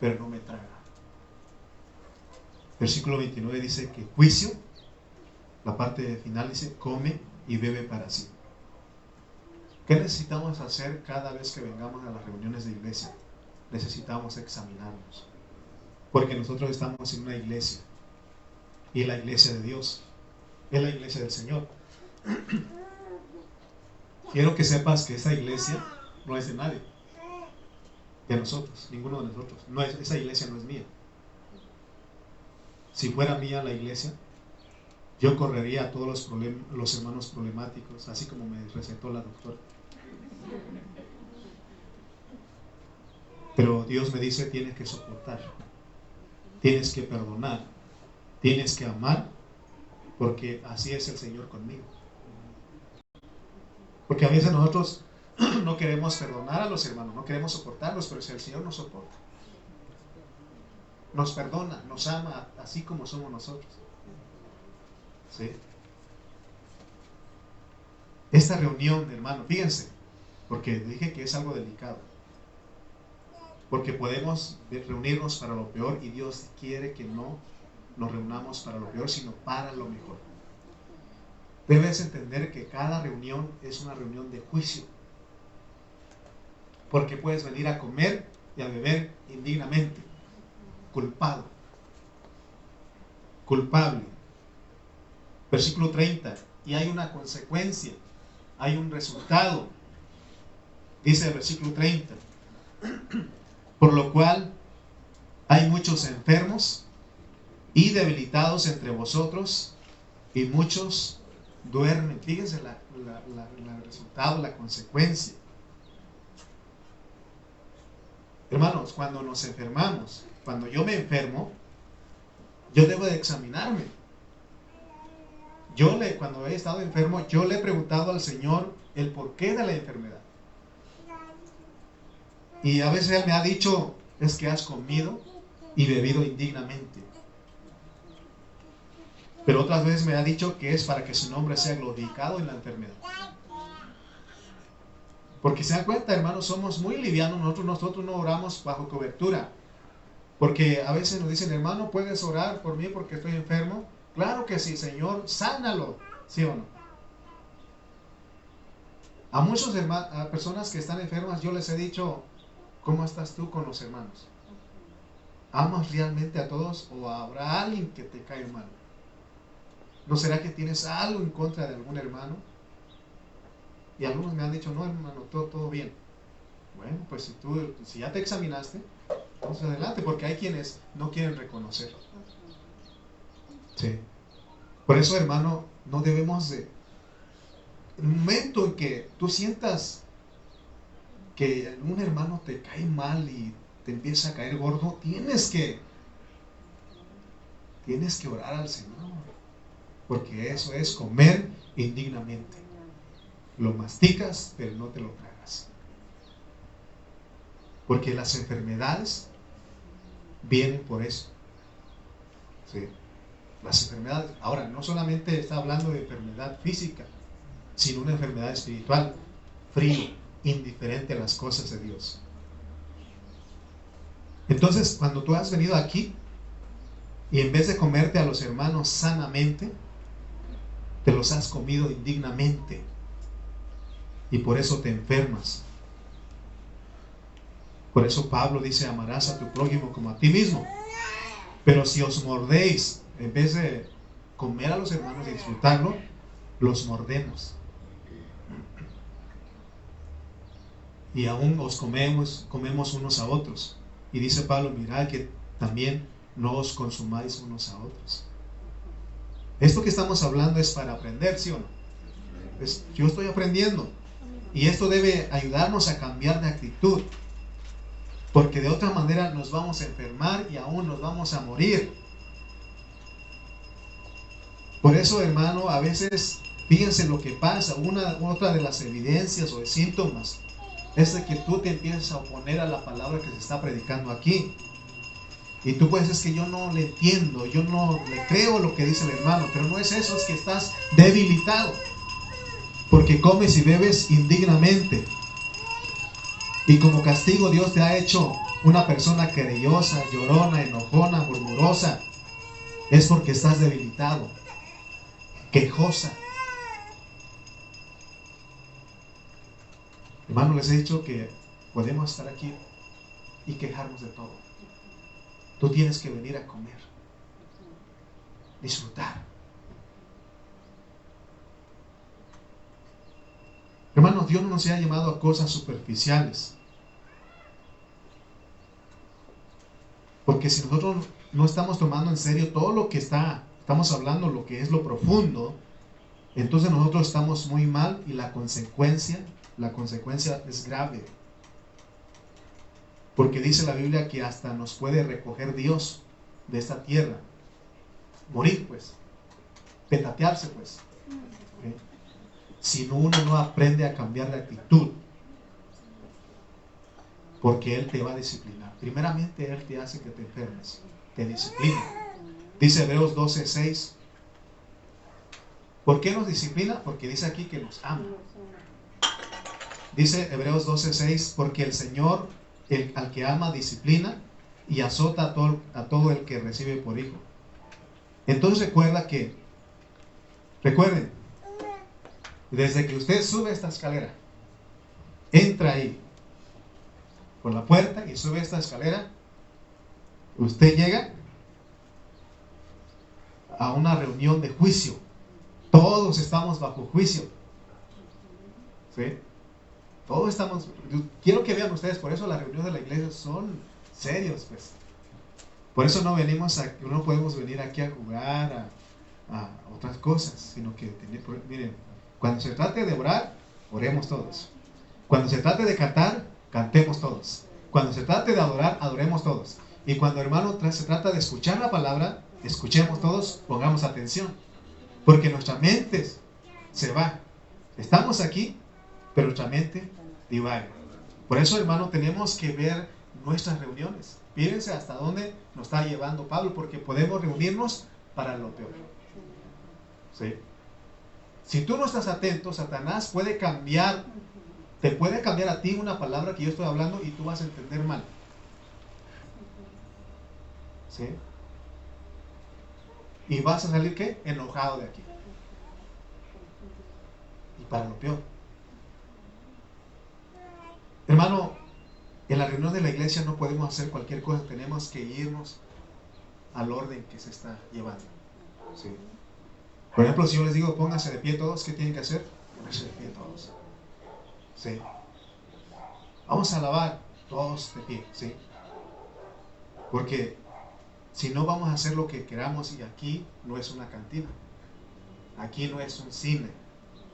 Speaker 1: pero no me traga. Versículo 29 dice que juicio, la parte final dice, come y bebe para sí. ¿Qué necesitamos hacer cada vez que vengamos a las reuniones de iglesia? Necesitamos examinarnos, porque nosotros estamos en una iglesia, y la iglesia de Dios es la iglesia del Señor. Quiero que sepas que esta iglesia no es de nadie, de nosotros, ninguno de nosotros. No es, esa iglesia no es mía. Si fuera mía la iglesia, yo correría a todos los hermanos problemáticos, así como me recetó la doctora. Pero Dios me dice, tienes que soportar, tienes que perdonar, tienes que amar, porque así es el Señor conmigo. Porque a veces nosotros no queremos perdonar a los hermanos, no queremos soportarlos, pero si el Señor nos soporta, nos perdona, nos ama así como somos nosotros. ¿Sí? Esta reunión, hermano, fíjense, porque dije que es algo delicado, porque podemos reunirnos para lo peor y Dios quiere que no nos reunamos para lo peor, sino para lo mejor. Debes entender que cada reunión es una reunión de juicio, porque puedes venir a comer y a beber indignamente, culpado, culpable. Versículo 30, y hay una consecuencia, hay un resultado. Dice el versículo 30, por lo cual hay muchos enfermos y debilitados entre vosotros, y muchos duermen. Fíjense el resultado, la consecuencia. Hermanos, cuando nos enfermamos, cuando yo me enfermo, yo debo de examinarme. Cuando he estado enfermo, yo le he preguntado al Señor el porqué de la enfermedad. Y a veces Él me ha dicho, es que has comido y bebido indignamente. Pero otras veces me ha dicho que es para que su nombre sea glorificado en la enfermedad. Porque se dan cuenta, hermanos, somos muy livianos, nosotros no oramos bajo cobertura. Porque a veces nos dicen, hermano, ¿puedes orar por mí porque estoy enfermo? Claro que sí, Señor, sánalo, ¿sí o no? A muchas personas que están enfermas, yo les he dicho, ¿cómo estás tú con los hermanos? ¿Amas realmente a todos o habrá alguien que te cae mal? ¿No será que tienes algo en contra de algún hermano? Y algunos me han dicho, no, hermano, todo bien. Bueno, pues si ya te examinaste, vamos adelante, porque hay quienes no quieren reconocer. Sí. Por eso, hermano, no debemos de... En el momento en que tú sientas que un hermano te cae mal y te empieza a caer gordo, tienes que orar al Señor, porque eso es comer indignamente. Lo masticas, pero no te lo tragas. Porque las enfermedades vienen por eso. ¿Sí? Las enfermedades, ahora, no solamente está hablando de enfermedad física, sino una enfermedad espiritual, frío, indiferente a las cosas de Dios. Entonces, cuando tú has venido aquí y en vez de comerte a los hermanos sanamente, te los has comido indignamente y por eso te enfermas. Por eso Pablo dice, amarás a tu prójimo como a ti mismo. Pero si os mordéis, en vez de comer a los hermanos y disfrutarlo, los mordemos. Y aún os comemos unos a otros. Y dice Pablo, mirad que también no os consumáis unos a otros. Esto que estamos hablando es para aprender, ¿sí o no? Yo estoy aprendiendo. Y esto debe ayudarnos a cambiar de actitud. Porque de otra manera nos vamos a enfermar y aún nos vamos a morir. Por eso, hermano, a veces, fíjense lo que pasa. Otra de las evidencias o de síntomas es de que tú te empiezas a oponer a la palabra que se está predicando aquí. Y tú puedes decir que yo no le entiendo, yo no le creo lo que dice el hermano, pero no es eso, es que estás debilitado. Porque comes y bebes indignamente. Y como castigo Dios te ha hecho una persona querellosa, llorona, enojona, murmurosa. Es porque estás debilitado, quejosa. Hermano, les he dicho que podemos estar aquí y quejarnos de todo. Tú tienes que venir a comer, disfrutar. Hermanos, Dios no nos ha llamado a cosas superficiales. Porque si nosotros no estamos tomando en serio todo lo que estamos hablando, lo que es lo profundo, entonces nosotros estamos muy mal y la consecuencia es grave. Porque dice la Biblia que hasta nos puede recoger Dios de esta tierra. Morir, pues. Petatearse, pues. ¿Okay? Si uno no aprende a cambiar de actitud, porque Él te va a disciplinar. Primeramente Él te hace que te enfermes, te disciplina. Dice Hebreos 12:6. ¿Por qué nos disciplina? Porque dice aquí que nos ama. Dice Hebreos 12:6, porque el Señor, al que ama, disciplina y azota a todo el que recibe por hijo. Entonces recuerden, desde que usted sube esta escalera, entra ahí por la puerta y sube esta escalera, usted llega a una reunión de juicio. Todos estamos bajo juicio. ¿Sí? Todos estamos. Quiero que vean ustedes, por eso las reuniones de la iglesia son serios, pues. Por eso no podemos venir aquí a jugar a otras cosas, sino que miren, cuando se trate de orar, oremos todos. Cuando se trate de cantar, cantemos todos. Cuando se trate de adorar, adoremos todos. Y cuando, hermano, se trata de escuchar la palabra, escuchemos todos, pongamos atención. Porque nuestra mente se va. Estamos aquí, pero nuestra mente divaga. Por eso, hermano, tenemos que ver nuestras reuniones. Fíjense hasta dónde nos está llevando Pablo, porque podemos reunirnos para lo peor. ¿Sí? Si tú no estás atento, Satanás te puede cambiar a ti una palabra que yo estoy hablando y tú vas a entender mal. ¿Sí? Y vas a salir, ¿qué? Enojado de aquí. Y para lo peor. Hermano, en la reunión de la iglesia no podemos hacer cualquier cosa. Tenemos que irnos al orden que se está llevando. ¿Sí? Por ejemplo, si yo les digo, pónganse de pie todos, ¿qué tienen que hacer? Pónganse de pie todos. ¿Sí? Vamos a alabar todos de pie. ¿Sí? Porque si no, vamos a hacer lo que queramos, y aquí no es una cantina. Aquí no es un cine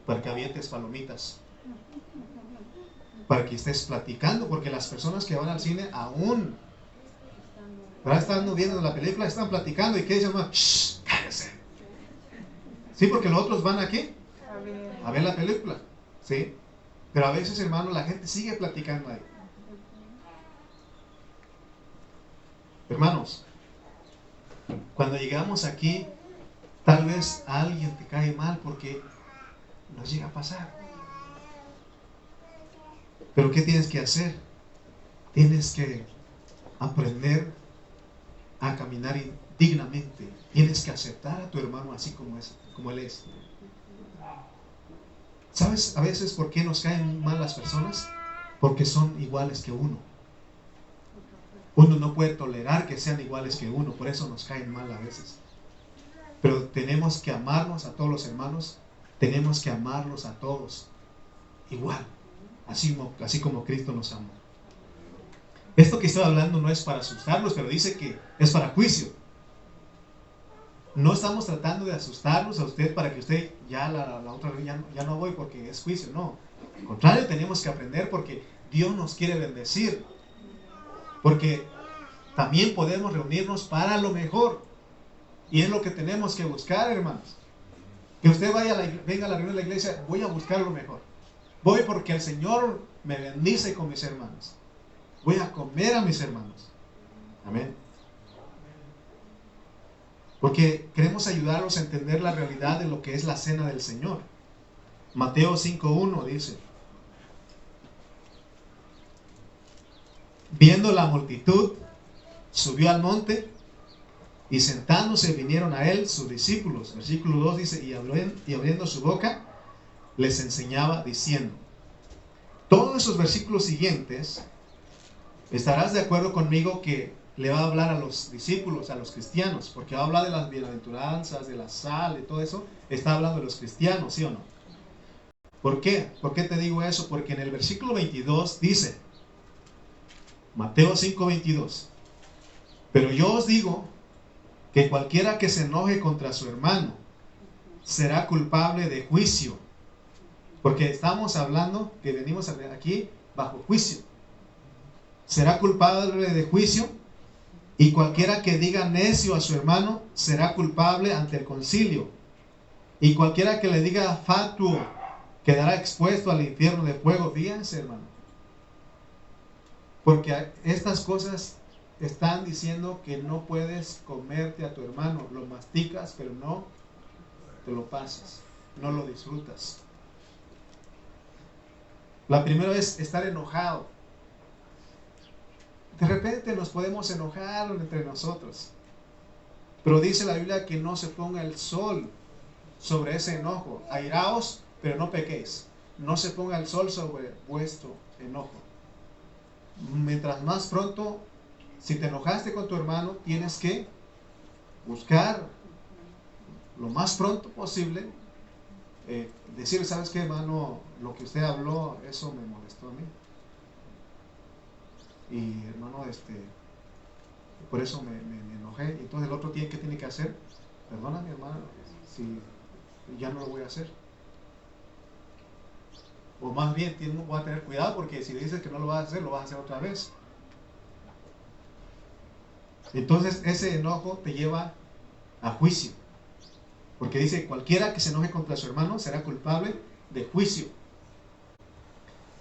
Speaker 1: para que avientes palomitas, para que estés platicando, porque las personas que van al cine aún están viendo la película, están platicando, y ¿qué dicen? ¡Shh! ¡Cállese! Sí, porque los otros van aquí a ver la película. ¿Sí? Pero a veces, hermano, la gente sigue platicando ahí. Hermanos, cuando llegamos aquí, tal vez a alguien te cae mal porque nos llega a pasar. Pero ¿qué tienes que hacer? Tienes que aprender a caminar dignamente. Tienes que aceptar a tu hermano así como él es. ¿Sabes a veces por qué nos caen mal las personas? Porque son iguales que uno. Uno no puede tolerar que sean iguales que uno, por eso nos caen mal a veces. Pero tenemos que amarnos a todos los hermanos, tenemos que amarlos a todos igual, así como Cristo nos amó. Esto que estoy hablando no es para asustarlos, pero dice que es para juicio. No estamos tratando de asustarlos a usted para que usted ya la otra vez ya no voy porque es juicio, no. Al contrario, tenemos que aprender porque Dios nos quiere bendecir. Porque también podemos reunirnos para lo mejor. Y es lo que tenemos que buscar, hermanos. Que usted venga a la reunión de la iglesia, voy a buscar lo mejor. Voy porque el Señor me bendice con mis hermanos. Voy a comer a mis hermanos. Amén. Porque queremos ayudarlos a entender la realidad de lo que es la cena del Señor. Mateo 5:1 dice: viendo la multitud, subió al monte, y sentándose vinieron a él sus discípulos. Versículo 2 dice: y abriendo su boca, les enseñaba diciendo. Todos esos versículos siguientes, estarás de acuerdo conmigo que le va a hablar a los discípulos, a los cristianos, porque va a hablar de las bienaventuranzas, de la sal, de todo eso. Está hablando de los cristianos, ¿sí o no? ¿Por qué? ¿Por qué te digo eso? Porque en el versículo 22 dice, Mateo 5:22, pero yo os digo que cualquiera que se enoje contra su hermano será culpable de juicio. Porque estamos hablando que venimos aquí bajo juicio. Será culpable de juicio, y cualquiera que diga necio a su hermano será culpable ante el concilio. Y cualquiera que le diga fatuo quedará expuesto al infierno de fuego. Fíjense, hermano. Porque estas cosas están diciendo que no puedes comerte a tu hermano. Lo masticas, pero no te lo pasas. No lo disfrutas. La primera es estar enojado. De repente nos podemos enojar entre nosotros. Pero dice la Biblia que no se ponga el sol sobre ese enojo. Airaos, pero no pequéis. No se ponga el sol sobre vuestro enojo. Mientras más pronto, si te enojaste con tu hermano, tienes que buscar lo más pronto posible, decirle, ¿sabes qué, hermano? Lo que usted habló, eso me molestó a mí. Y hermano, por eso me enojé. Y entonces el otro ¿qué tiene que hacer? Perdona, mi hermano, si ya no lo voy a hacer. O más bien, voy a tener cuidado, porque si le dices que no lo vas a hacer, lo vas a hacer otra vez. Entonces ese enojo te lleva a juicio. Porque dice, cualquiera que se enoje contra su hermano será culpable de juicio.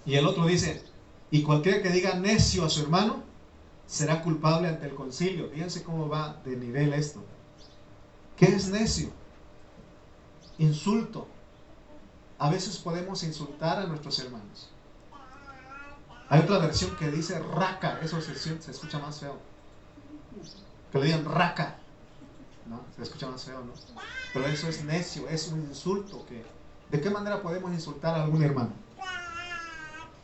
Speaker 1: Y el otro dice, y cualquiera que diga necio a su hermano será culpable ante el concilio. Fíjense cómo va de nivel esto. ¿Qué es necio? Insulto. A veces podemos insultar a nuestros hermanos. Hay otra versión que dice raca. Eso se escucha más feo. Que le digan raca, ¿no? Se escucha más feo, ¿no? Pero eso es necio, es un insulto. ¿De qué manera podemos insultar a algún hermano?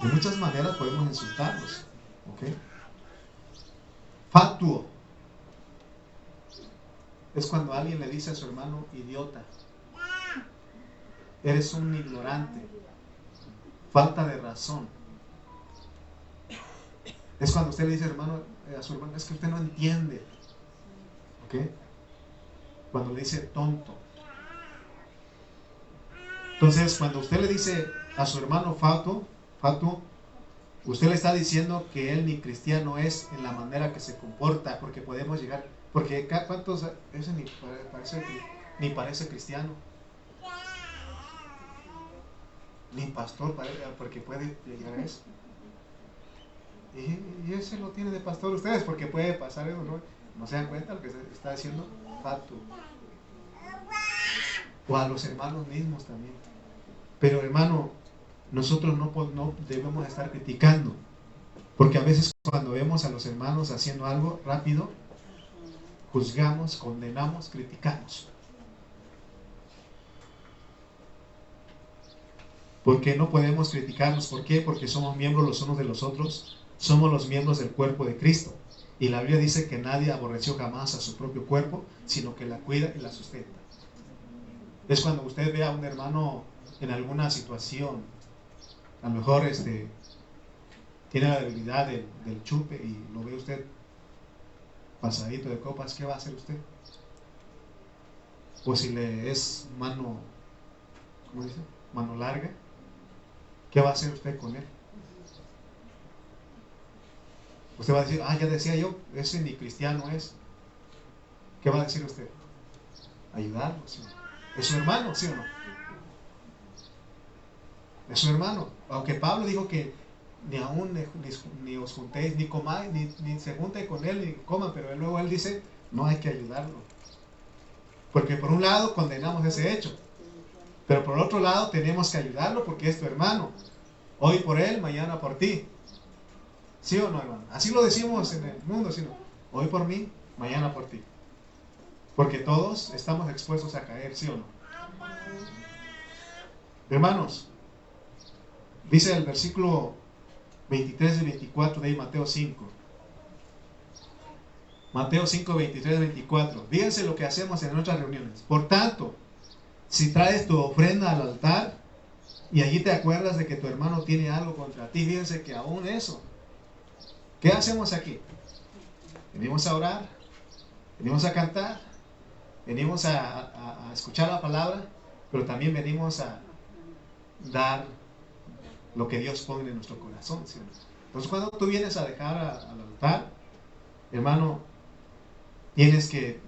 Speaker 1: De muchas maneras podemos insultarlos. ¿Ok? Fatuo es cuando alguien le dice a su hermano idiota. Eres un ignorante. Falta de razón. Es cuando usted le dice a su hermano, es que usted no entiende. ¿Ok? Cuando le dice tonto. Entonces, cuando usted le dice a su hermano fatuo, usted le está diciendo que él ni cristiano es en la manera que se comporta, porque podemos llegar, porque ¿cuántos? Ese ni parece cristiano, ni pastor, porque puede llegar a eso. Y ese lo tiene de pastor ustedes, porque puede pasar eso, ¿no? ¿No se dan cuenta lo que se está diciendo? Fatuo. O a los hermanos mismos también. Pero hermano, nosotros no debemos estar criticando, porque a veces cuando vemos a los hermanos haciendo algo rápido, juzgamos, condenamos, criticamos. Porque no podemos criticarnos. ¿Por qué? Porque somos miembros los unos de los otros. Somos los miembros del cuerpo de Cristo. Y la Biblia dice que nadie aborreció jamás a su propio cuerpo, sino que la cuida y la sustenta. Es cuando usted ve a un hermano en alguna situación, a lo mejor tiene la debilidad del chupe y lo ve usted pasadito de copas, ¿qué va a hacer usted? O si le es mano, ¿cómo dice? Mano larga, ¿qué va a hacer usted con él? Usted va a decir, ya decía yo, ese ni cristiano es. ¿Qué va a decir usted? Ayudarlo, ¿sí? ¿Es su hermano, sí o no? Es su hermano. Aunque Pablo dijo que ni os juntéis, ni comáis, ni se junte con él, ni coman, pero luego él dice, no hay que ayudarlo. Porque por un lado condenamos ese hecho, pero por otro lado tenemos que ayudarlo porque es tu hermano. Hoy por él, mañana por ti. ¿Sí o no, hermano? Así lo decimos en el mundo, ¿sí o no? Hoy por mí, mañana por ti. Porque todos estamos expuestos a caer, ¿sí o no? Hermanos, dice el versículo 23 y 24 de Mateo 5. Mateo 5, 23 y 24. Fíjense lo que hacemos en nuestras reuniones. Por tanto, si traes tu ofrenda al altar, y allí te acuerdas de que tu hermano tiene algo contra ti. Fíjense que aún eso. ¿Qué hacemos aquí? Venimos a orar, venimos a cantar, venimos a escuchar la palabra, pero también venimos a dar lo que Dios pone en nuestro corazón, ¿sí? Entonces cuando tú vienes a dejar al altar, hermano, tienes que,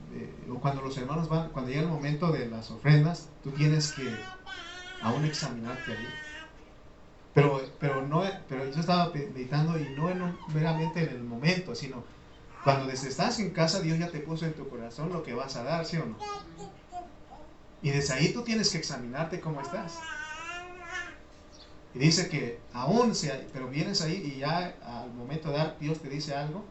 Speaker 1: o cuando los hermanos van, cuando llega el momento de las ofrendas, tú tienes que aún examinarte ahí. Pero yo estaba meditando, y no meramente en el momento, sino cuando desde estás en casa, Dios ya te puso en tu corazón lo que vas a dar, ¿sí o no? Y desde ahí tú tienes que examinarte cómo estás. Y dice que aún pero vienes ahí y ya al momento de dar, Dios te dice algo.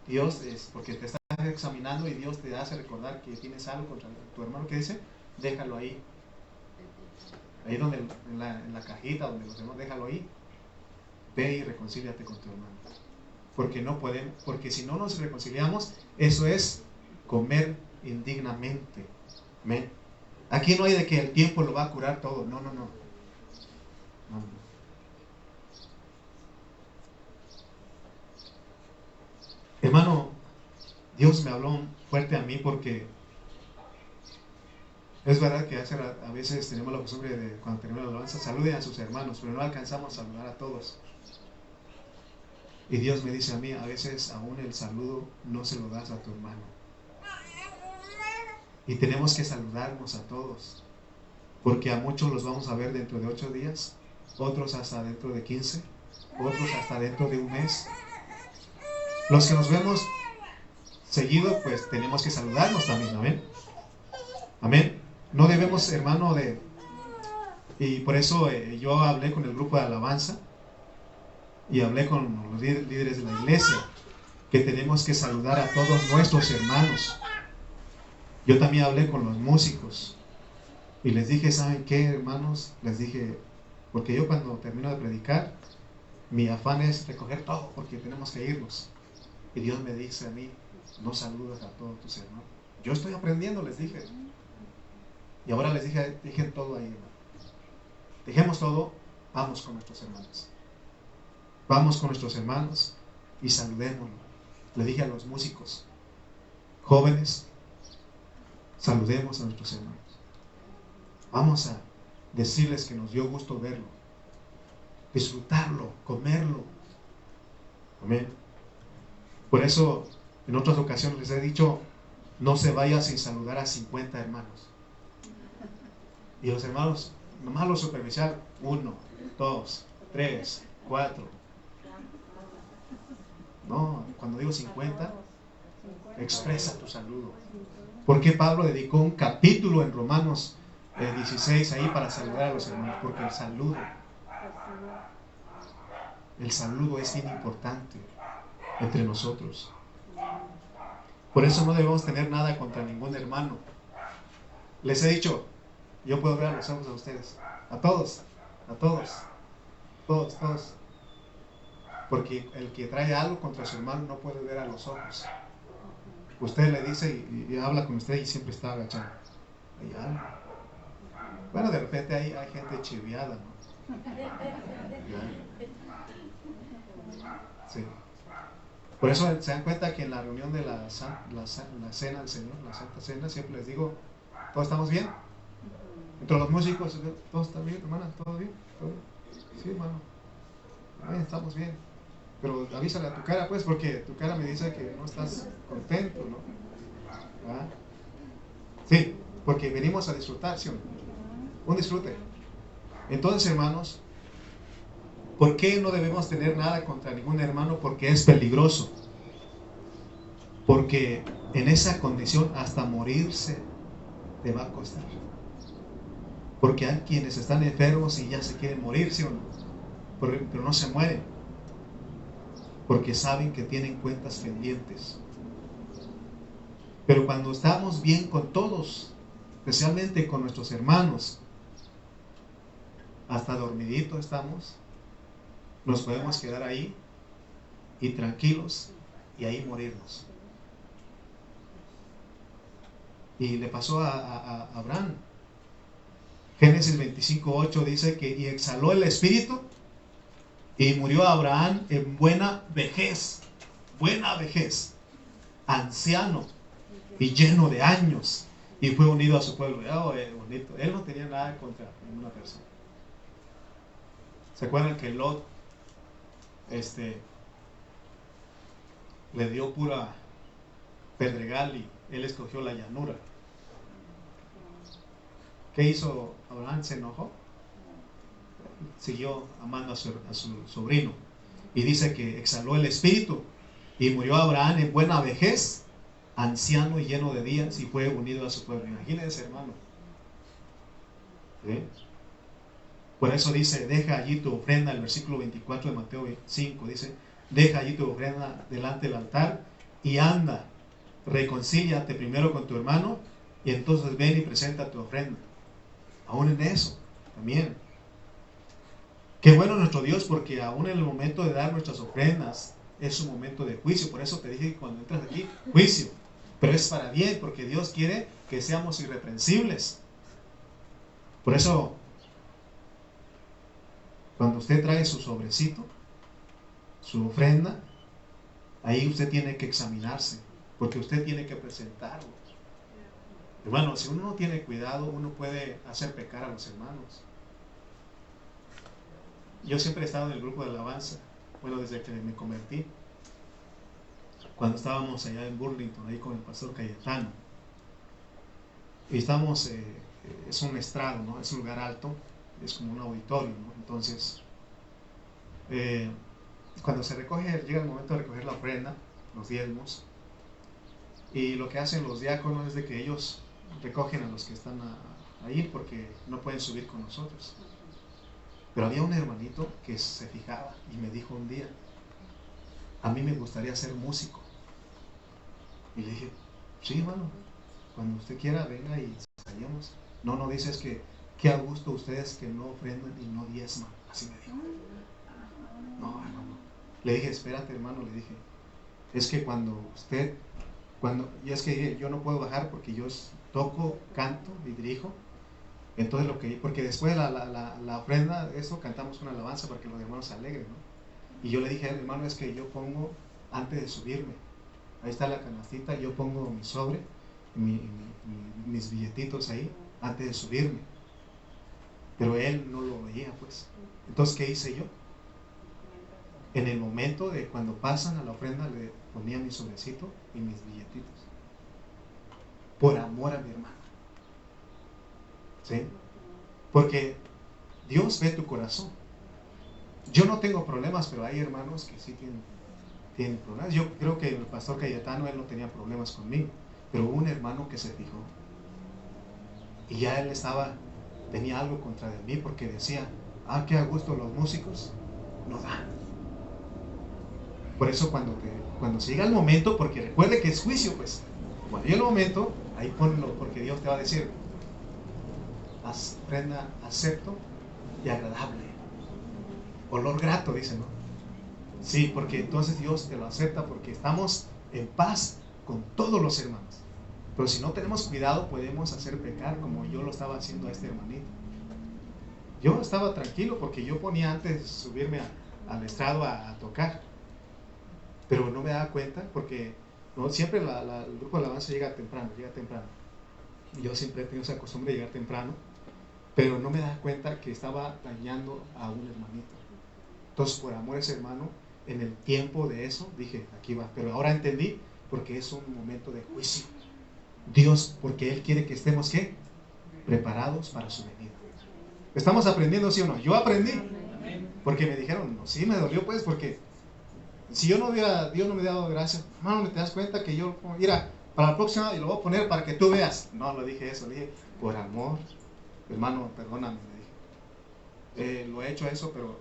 Speaker 1: Dios es porque te estás examinando, y Dios te hace recordar que tienes algo contra tu hermano. Que dice, déjalo ahí. Ahí donde en la cajita donde los hermanos, déjalo ahí. Ve y reconcíliate con tu hermano. Porque si no nos reconciliamos, eso es comer indignamente. ¿Amén? Aquí no hay de que el tiempo lo va a curar todo. No. Hermano, Dios me habló fuerte a mí, porque es verdad que a veces tenemos la costumbre de, cuando termina la alabanza, saluden a sus hermanos, pero no alcanzamos a saludar a todos. Y Dios me dice a mí, a veces aún el saludo no se lo das a tu hermano. Y tenemos que saludarnos a todos, porque a muchos los vamos a ver dentro de 8 días, otros hasta dentro de 15, otros hasta dentro de un mes. Los que nos vemos seguido, pues tenemos que saludarnos también. Amén. Amén. No debemos, hermano, y por eso yo hablé con el grupo de alabanza y hablé con los líderes de la iglesia, que tenemos que saludar a todos nuestros hermanos. Yo también hablé con los músicos y les dije, ¿saben qué, hermanos? Les dije, porque yo cuando termino de predicar, mi afán es recoger todo, porque tenemos que irnos. Y Dios me dice a mí, no saludas a todos tus hermanos. Yo estoy aprendiendo, les dije. Y ahora les dije, dejen todo ahí, hermano. Dejemos todo, vamos con nuestros hermanos. Vamos con nuestros hermanos y saludémoslo. Le dije a los músicos, jóvenes, saludemos a nuestros hermanos. Vamos a decirles que nos dio gusto verlo, disfrutarlo, comerlo. Amén. Por eso, en otras ocasiones les he dicho, no se vaya sin saludar a 50 hermanos. Y los hermanos, nomás lo superficial, 1, 2, 3, 4. No, cuando digo 50, expresa tu saludo. ¿Por qué Pablo dedicó un capítulo en Romanos 16 ahí para saludar a los hermanos? Porque el saludo es bien importante entre nosotros. Por eso no debemos tener nada contra ningún hermano. Les he dicho, yo puedo ver a los ojos a ustedes, a todos, todos. Porque el que trae algo contra su hermano no puede ver a los ojos. Usted le dice y habla con usted y siempre está agachado. Hay algo. Bueno, de repente hay gente chiviada, ¿no? Sí. Por eso se dan cuenta que en la reunión de la cena del Señor, la Santa Cena, siempre les digo, ¿todos estamos bien? Entre los músicos, ¿todos están bien, hermana? ¿Todo bien? ¿Todo bien? Sí, hermano. Estamos bien. Pero avísale a tu cara, pues, porque tu cara me dice que no estás contento, ¿no? ¿Ah? Sí, porque venimos a disfrutar, ¿sí o no? Un disfrute. Entonces, hermanos, ¿por qué no debemos tener nada contra ningún hermano? Porque es peligroso. Porque en esa condición hasta morirse te va a costar. Porque hay quienes están enfermos y ya se quieren morir, ¿sí o no? Pero no se mueren. Porque saben que tienen cuentas pendientes. Pero cuando estamos bien con todos, especialmente con nuestros hermanos, hasta dormidito estamos, nos podemos quedar ahí y tranquilos y ahí morirnos. Y le pasó a Abraham. Génesis 25:8 dice que y exhaló el espíritu y murió Abraham en buena vejez, anciano y lleno de años, y fue unido a su pueblo. Oh, bonito. Él no tenía nada contra ninguna persona. ¿Se acuerdan que Lot le dio pura pedregal y él escogió la llanura? ¿Qué hizo Abraham? ¿Se enojó? Siguió amando a su sobrino. Y dice que exhaló el espíritu y murió Abraham en buena vejez, anciano y lleno de días, y fue unido a su pueblo. Imagínense, hermano. ¿Sí? Por eso dice, deja allí tu ofrenda. El versículo 24 de Mateo 5 dice, deja allí tu ofrenda delante del altar y anda, reconcíliate primero con tu hermano y entonces ven y presenta tu ofrenda. Aún en eso, también. Qué bueno nuestro Dios, porque aún en el momento de dar nuestras ofrendas es un momento de juicio. Por eso te dije que cuando entras aquí, juicio. Pero es para bien, porque Dios quiere que seamos irreprensibles. Por eso, cuando usted trae su sobrecito, su ofrenda, ahí usted tiene que examinarse, porque usted tiene que presentarlo. Hermano, si uno no tiene cuidado, uno puede hacer pecar a los hermanos. Yo siempre he estado en el grupo de alabanza, bueno, desde que me convertí, cuando estábamos allá en Burlington, ahí con el pastor Cayetano, y estamos, es un estrado, ¿no? Es un lugar alto, es como un auditorio, ¿no? Entonces, cuando se recoge, llega el momento de recoger la ofrenda, los diezmos, y lo que hacen los diáconos es de que ellos recogen a los que están ahí porque no pueden subir con nosotros. Pero había un hermanito que se fijaba y me dijo un día, a mí me gustaría ser músico. Y le dije, sí, hermano, cuando usted quiera venga y salgamos. No dices que qué a gusto ustedes que no ofrendan y no diezman. Así me dijo. No, hermano. Le dije, espérate, hermano, le dije, es que y es que yo no puedo bajar porque yo toco, canto y dirijo. Entonces porque después de la ofrenda, eso, cantamos una alabanza para que los hermanos se alegren, ¿no? Y yo le dije, hermano, es que yo pongo, antes de subirme, ahí está la canastita, yo pongo mi sobre, mis billetitos ahí, antes de subirme. Pero él no lo veía, pues. Entonces, ¿qué hice yo? En el momento de cuando pasan a la ofrenda, le ponía mi sobrecito y mis billetitos. Por amor a mi hermano. ¿Sí? Porque Dios ve tu corazón. Yo no tengo problemas, pero hay hermanos que sí tienen problemas. Yo creo que el pastor Cayetano, él no tenía problemas conmigo, pero hubo un hermano que se fijó y ya él tenía algo contra de mí porque decía, qué a gusto los músicos no dan. Por eso cuando se llega el momento, porque recuerde que es juicio, pues cuando llega el momento, ahí ponlo, porque Dios te va a decir, ofrenda acepto y agradable, olor grato, dice, ¿no? Sí, porque entonces Dios te lo acepta porque estamos en paz con todos los hermanos. Pero si no tenemos cuidado, podemos hacer pecar como yo lo estaba haciendo a este hermanito. Yo estaba tranquilo porque yo ponía antes de subirme al estrado a tocar, pero no me daba cuenta porque no, siempre el grupo de alabanza llega temprano. Yo siempre he tenido esa costumbre de llegar temprano, pero no me daba cuenta que estaba dañando a un hermanito. Entonces, por amor a ese hermano, en el tiempo de eso, dije, aquí va. Pero ahora entendí, porque es un momento de juicio. Dios, porque Él quiere que estemos, ¿qué? Preparados para su venida. ¿Estamos aprendiendo, sí o no? Yo aprendí. Porque me dijeron, no, sí, me dolió, pues, porque si Dios no me hubiera dado gracias, hermano, ¿te das cuenta que yo, mira, para la próxima, y lo voy a poner para que tú veas? No, lo dije eso, le dije, por amor, hermano, perdóname, le dije. Lo he hecho eso, pero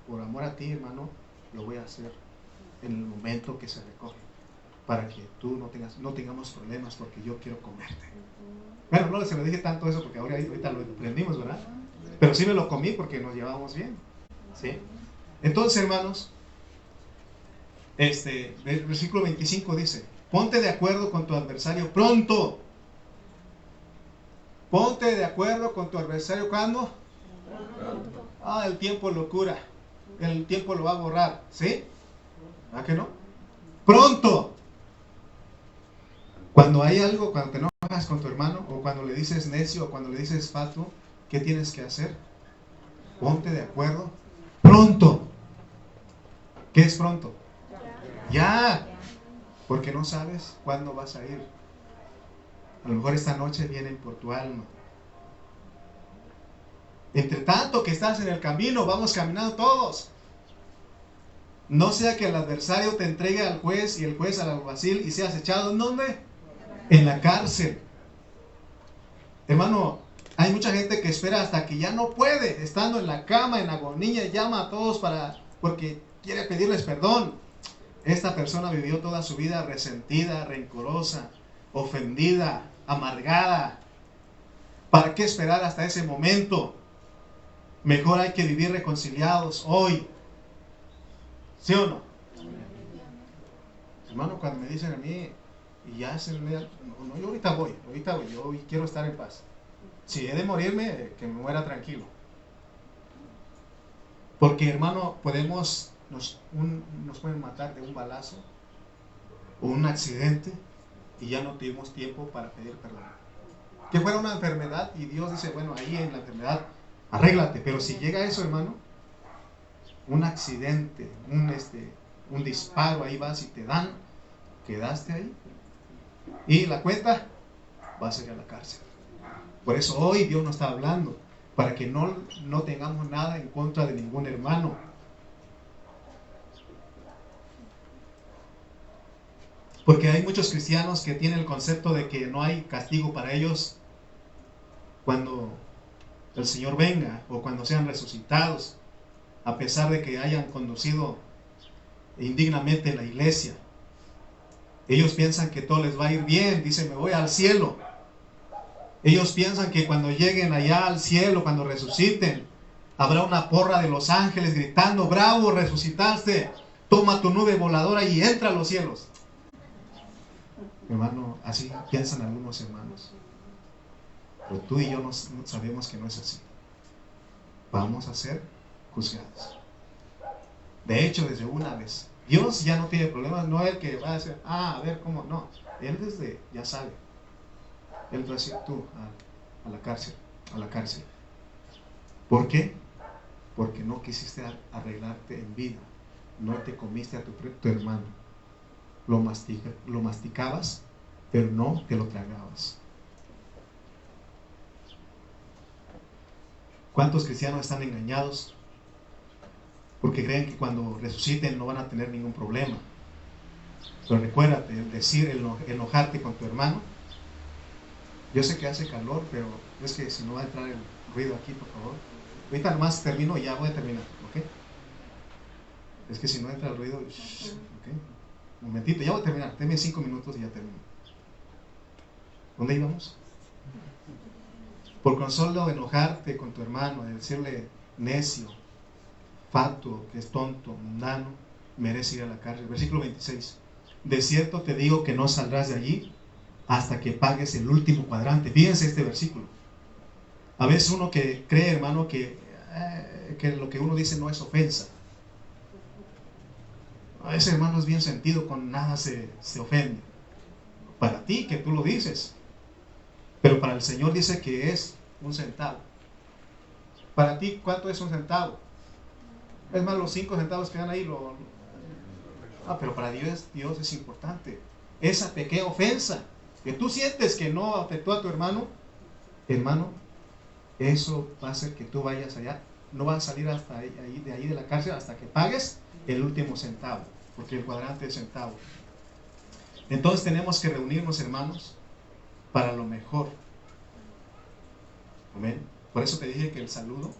Speaker 1: por amor a ti, hermano, lo voy a hacer en el momento que se recoge, para que tú no tengamos problemas, porque yo quiero comerte. Bueno, no se lo dije tanto eso porque ahorita lo aprendimos, ¿verdad? Pero sí me lo comí porque nos llevamos bien, ¿sí? Entonces, hermanos, el versículo 25 dice, ponte de acuerdo con tu adversario pronto. Ponte de acuerdo con tu adversario. ¿Cuándo? El tiempo lo cura. El tiempo lo va a borrar. ¿Sí? ¿A que no? Pronto. Cuando hay algo, cuando te enojas con tu hermano, o cuando le dices necio, o cuando le dices fatuo, ¿qué tienes que hacer? Ponte de acuerdo. Pronto. ¿Qué es pronto? Ya. Porque no sabes cuándo vas a ir. A lo mejor esta noche vienen por tu alma. Entre tanto que estás en el camino, vamos caminando todos. No sea que el adversario te entregue al juez y el juez al alguacil y seas echado, ¿en dónde? En la cárcel. Hermano, hay mucha gente que espera hasta que ya no puede, estando en la cama, en agonía, llama a todos porque quiere pedirles perdón. Esta persona vivió toda su vida resentida, rencorosa, ofendida, amargada. ¿Para qué esperar hasta ese momento? Mejor hay que vivir reconciliados hoy. ¿Sí o no? Hermano, cuando me dicen a mí, y ya se me... No, yo ahorita voy, yo hoy quiero estar en paz. Si he de morirme, que me muera tranquilo. Porque, hermano, nos pueden matar de un balazo o un accidente y ya no tuvimos tiempo para pedir perdón. Que fuera una enfermedad y Dios dice, bueno, ahí en la enfermedad, arréglate. Pero si llega eso, hermano, un accidente, un disparo, ahí vas y te dan, quedaste ahí. Y la cuenta, vas a ir a la cárcel. Por eso hoy Dios nos está hablando, para que no tengamos nada en contra de ningún hermano. Porque hay muchos cristianos que tienen el concepto de que no hay castigo para ellos cuando el Señor venga o cuando sean resucitados, a pesar de que hayan conducido indignamente la iglesia. Ellos piensan que todo les va a ir bien, dicen, me voy al cielo. Ellos piensan que cuando lleguen allá al cielo, cuando resuciten, habrá una porra de los ángeles gritando, bravo, resucitaste, toma tu nube voladora y entra a los cielos. Hermano, así piensan algunos hermanos. Pero tú y yo no sabemos que no es así. Vamos a ser juzgados. De hecho, desde una vez. Dios ya no tiene problemas, no es el que va a decir, a ver cómo, no. Él ya sabe. Él va a decir, tú, a la cárcel. ¿Por qué? Porque no quisiste arreglarte en vida. No te comiste a tu hermano. Lo masticabas, pero no te lo tragabas. ¿Cuántos cristianos están engañados? Porque creen que cuando resuciten no van a tener ningún problema. Pero recuérdate, enojarte con tu hermano. Yo sé que hace calor, pero es que si no va a entrar el ruido aquí, por favor. Ahorita nomás termino y ya voy a terminar, ¿ok? Es que si no entra el ruido, ¿ok? Un momentito, ya voy a terminar. Denme 5 minutos y ya termino. ¿Dónde íbamos? Por consuelo enojarte con tu hermano, de decirle necio, fatuo, que es tonto, mundano, merece ir a la cárcel. Versículo 26. De cierto te digo que no saldrás de allí hasta que pagues el último cuadrante. Fíjense este versículo. A veces uno que cree, hermano, que lo que uno dice no es ofensa. A veces, hermano, es bien sentido, con nada se ofende. Para ti, que tú lo dices. Pero para el Señor dice que es un centavo. Para ti, ¿cuánto es un centavo? Es más, los 5 centavos que dan ahí pero para Dios es importante. Esa pequeña ofensa que tú sientes que no afectó a tu hermano, eso va a hacer que tú vayas allá. No vas a salir hasta ahí, de ahí de la cárcel hasta que pagues el último centavo, porque el cuadrante es centavo. Entonces tenemos que reunirnos, hermanos, para lo mejor. Amén. Por eso te dije que el saludo,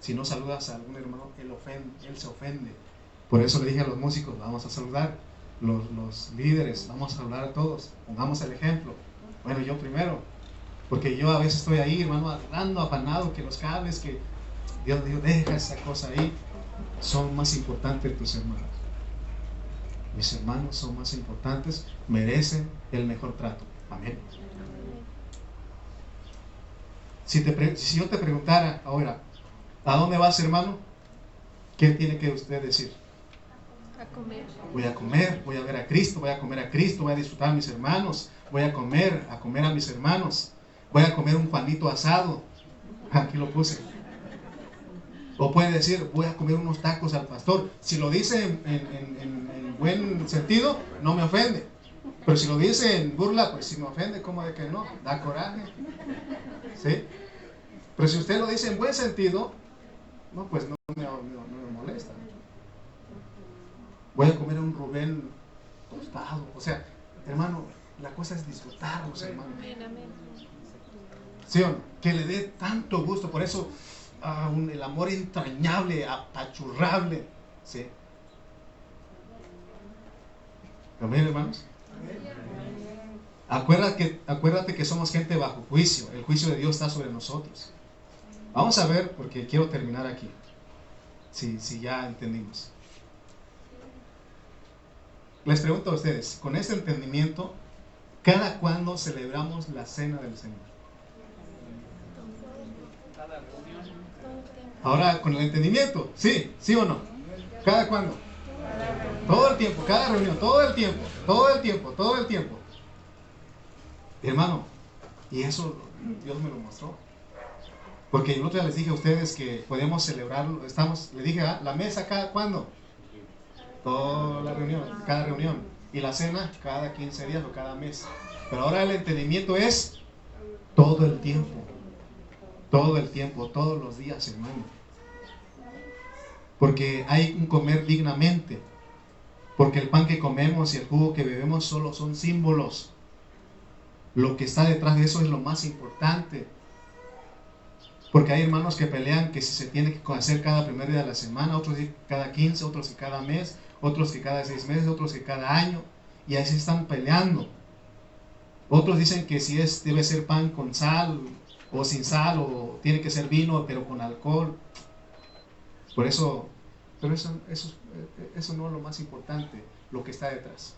Speaker 1: si no saludas a algún hermano, él se ofende. Por eso le dije a los músicos, vamos a saludar. Los líderes, vamos a saludar a todos. Pongamos el ejemplo. Bueno, yo primero, porque yo a veces estoy ahí, hermano, hablando, afanado, que los cables, que Dios dijo, deja esa cosa ahí. Son más importantes que tus hermanos. Mis hermanos son más importantes, merecen el mejor trato. Amén. Si yo te preguntara ahora, ¿a dónde vas, hermano? ¿Qué tiene que usted decir?
Speaker 2: A comer.
Speaker 1: Voy a comer, voy a ver a Cristo, voy a comer a Cristo, voy a disfrutar a mis hermanos, voy a comer a mis hermanos, voy a comer un panito asado. Aquí lo puse. O puede decir, voy a comer unos tacos al pastor. Si lo dice en buen sentido, no me ofende. Pero si lo dice en burla, pues si me ofende, ¿cómo de que no? Da coraje. ¿Sí? Pero si usted lo dice en buen sentido, no, pues no me molesta. Voy a comer un Rubén tostado. O sea, hermano, la cosa es disfrutarlos, hermano.
Speaker 2: Amén, amén.
Speaker 1: ¿Sí o no? Que le dé tanto gusto. Por eso el amor entrañable, apachurrable. ¿Sí? ¿Amén, hermanos? Acuérdate que somos gente bajo juicio. El juicio de Dios está sobre nosotros. Vamos a ver, porque quiero terminar aquí. Si ya entendimos. Les pregunto a ustedes, con este entendimiento, ¿cada cuándo celebramos la cena del Señor? Ahora, con el entendimiento, ¿sí o no? ¿Cada cuándo? Todo el tiempo, cada reunión, todo el tiempo. Hermano, y eso Dios me lo mostró. Porque el otro día les dije a ustedes que podemos celebrarlo. Le dije, la mesa cada cuándo. Toda la reunión, cada reunión. Y la cena cada 15 días o cada mes. Pero ahora el entendimiento es todo el tiempo, todos los días, hermano. Porque hay un comer dignamente. Porque el pan que comemos y el jugo que bebemos solo son símbolos. Lo que está detrás de eso es lo más importante. Porque hay hermanos que pelean que si se tiene que hacer cada primer día de la semana, otros que cada 15, otros que cada mes, otros que cada 6 meses, otros que cada año. Y así están peleando. Otros dicen que si debe ser pan con sal o sin sal, o tiene que ser vino pero con alcohol. Por eso, pero eso no es lo más importante, lo que está detrás.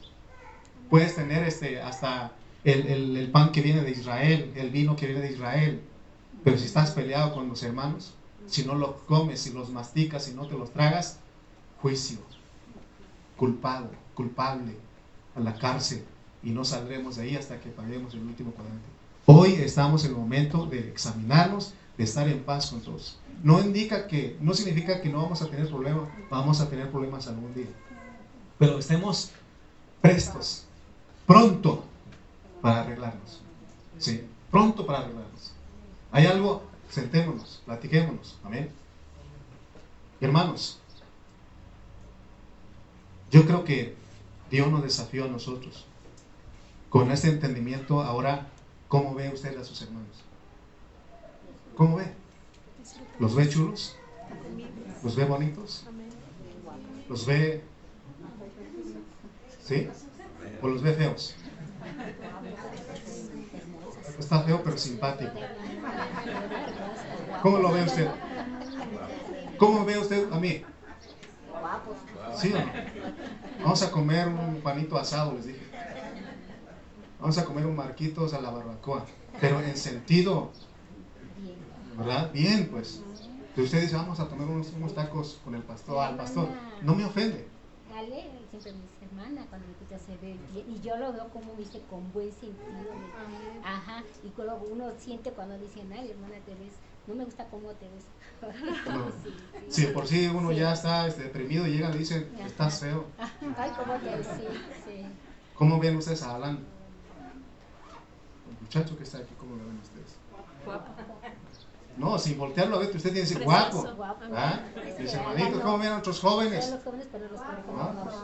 Speaker 1: Puedes tener hasta el pan que viene de Israel, el vino que viene de Israel, pero si estás peleado con los hermanos, si no los comes, si los masticas, si no te los tragas, juicio, culpable, a la cárcel, y no saldremos de ahí hasta que paguemos el último cuadrante. Hoy estamos en el momento de examinarnos, de estar en paz con todos. No significa que no vamos a tener problemas, vamos a tener problemas algún día, pero estemos prestos, pronto para arreglarnos. ¿Sí? Pronto para arreglarnos. ¿Hay algo? Sentémonos, platiquémonos. Amén. Hermanos, yo creo que Dios nos desafió a nosotros. Con este entendimiento, ahora, ¿cómo ve usted a sus hermanos? ¿Cómo ve? ¿Los ve chulos? ¿Los ve bonitos? ¿Los ve? ¿Sí? ¿O los ve feos? Está feo pero simpático. ¿Cómo lo ve usted? ¿Cómo ve usted a mí? ¿Sí o no? Vamos a comer un panito asado, les dije. Vamos a comer un marquitos a la barbacoa. Pero en sentido, ¿verdad? Bien, pues. Si usted dice, vamos a tomar unos tacos con el pastor, al pastor, no me ofende.
Speaker 3: Ale siempre me dice, hermana, cuando me escucha se ve bien, y yo lo veo como dice, con buen sentido. Ajá, y uno siente cuando dicen, ay, hermana, te ves, no me gusta cómo te ves.
Speaker 1: No. Si por sí uno ya está deprimido y llegan y le dicen, estás feo.
Speaker 3: Ay, cómo te ves, sí.
Speaker 1: ¿Cómo ven ustedes a Alan? El muchacho que está aquí, ¿cómo lo ven ustedes?
Speaker 2: Guapo.
Speaker 1: No, sin voltearlo a ver, usted tiene que decir guapo.
Speaker 3: ¿Ah?
Speaker 1: Mis hermanitos, ¿cómo ven a otros jóvenes?
Speaker 3: Los jóvenes, pero los
Speaker 1: No,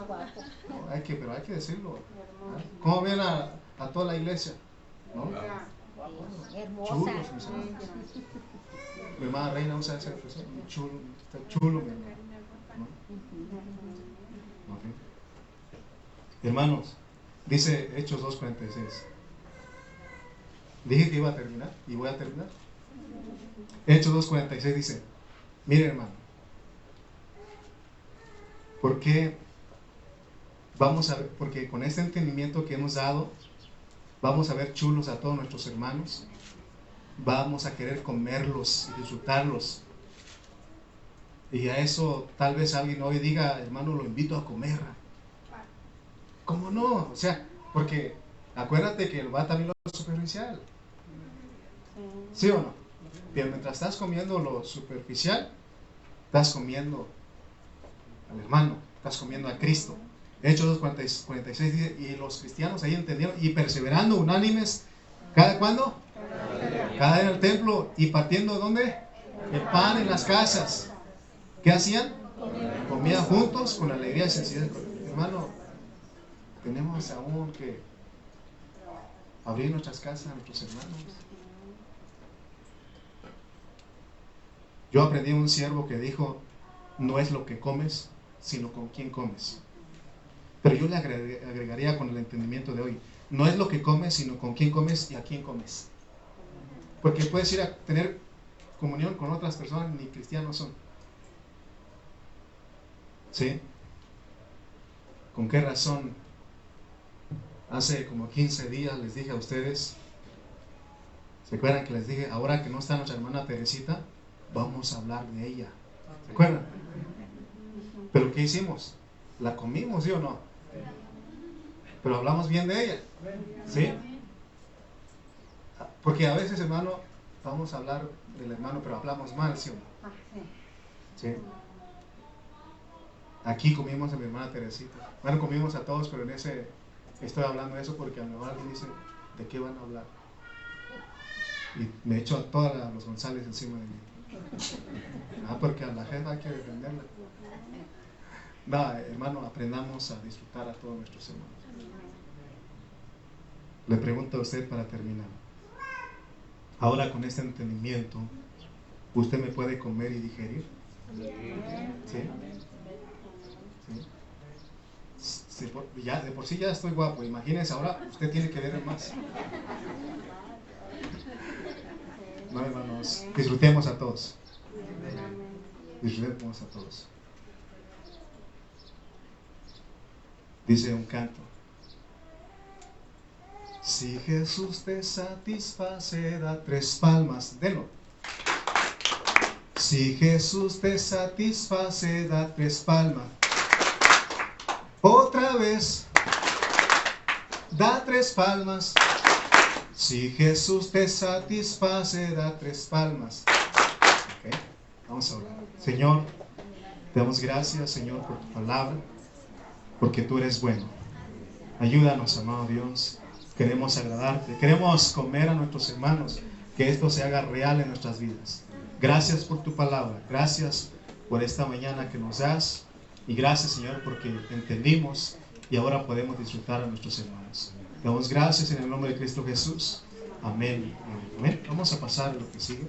Speaker 3: guapos.
Speaker 1: No, pero hay que decirlo. ¿Cómo ven a toda la iglesia? ¿No?
Speaker 3: Hermosa.
Speaker 1: Chulos, mis hermanos. Mi hermana Reina usa esa expresión. Chulo, está chulo, mi hermano. ¿No? Okay. Hermanos, dice Hechos 2:46. Dije que iba a terminar y voy a terminar. Hechos 2:46 dice, mire hermano, porque con este entendimiento que hemos dado, vamos a ver chulos a todos nuestros hermanos, vamos a querer comerlos y disfrutarlos. Y a eso tal vez alguien hoy diga, hermano, lo invito a comer. ¿Cómo no? O sea, porque acuérdate que va también lo superficial. ¿Sí o no? Bien, mientras estás comiendo lo superficial, estás comiendo al hermano, estás comiendo a Cristo. Hechos 2:46 dice, y los cristianos ahí entendieron, y perseverando unánimes, ¿cada cuándo? Cada día en el templo, y partiendo ¿dónde? El pan en las casas. ¿Qué hacían? Comían juntos con alegría y sencillez. Hermano, tenemos aún que abrir nuestras casas a nuestros hermanos. Yo aprendí un siervo que dijo, no es lo que comes, sino con quién comes. Pero yo le agregaría con el entendimiento de hoy, no es lo que comes, sino con quién comes y a quién comes. Porque puedes ir a tener comunión con otras personas, ni cristianos son. ¿Sí? ¿Con qué razón? Hace como 15 días les dije a ustedes, ¿se acuerdan que les dije, ahora que no está nuestra hermana Teresita, vamos a hablar de ella? ¿Se acuerdan? ¿Pero qué hicimos? ¿La comimos, sí o no? Pero hablamos bien de ella, ¿sí? Porque a veces, hermano, vamos a hablar del hermano, pero hablamos mal, ¿sí o no? ¿Sí? Aquí comimos a mi hermana Teresita. Bueno, comimos a todos, pero en ese estoy hablando de eso porque a lo mejor alguien dice, ¿de qué van a hablar? Y me echo a todos los González encima de mí. Porque a la jefa hay que defenderla. No, hermano, aprendamos a disfrutar a todos nuestros hermanos. Le pregunto a usted para terminar. Ahora con este entendimiento, ¿usted me puede comer y digerir? ¿Sí? ¿Sí? Ya, de por sí ya estoy guapo. Imagínense, ahora usted tiene que ver más. No, hermanos, disfrutemos a todos. Disfrutemos a todos. Dice un canto. Si Jesús te satisface, da 3 palmas. Denlo. Si Jesús te satisface, da 3 palmas. Otra vez, da 3 palmas. Si Jesús te satisface, da 3 palmas. Okay. Vamos a orar. Señor, te damos gracias, Señor, por tu palabra, porque tú eres bueno. Ayúdanos, amado Dios. Queremos agradarte, queremos comer a nuestros hermanos, que esto se haga real en nuestras vidas. Gracias por tu palabra, gracias por esta mañana que nos das, y gracias, Señor, porque entendimos y ahora podemos disfrutar a nuestros hermanos. Te damos gracias en el nombre de Cristo Jesús. Amén. Amén. Vamos a pasar a lo que sigue.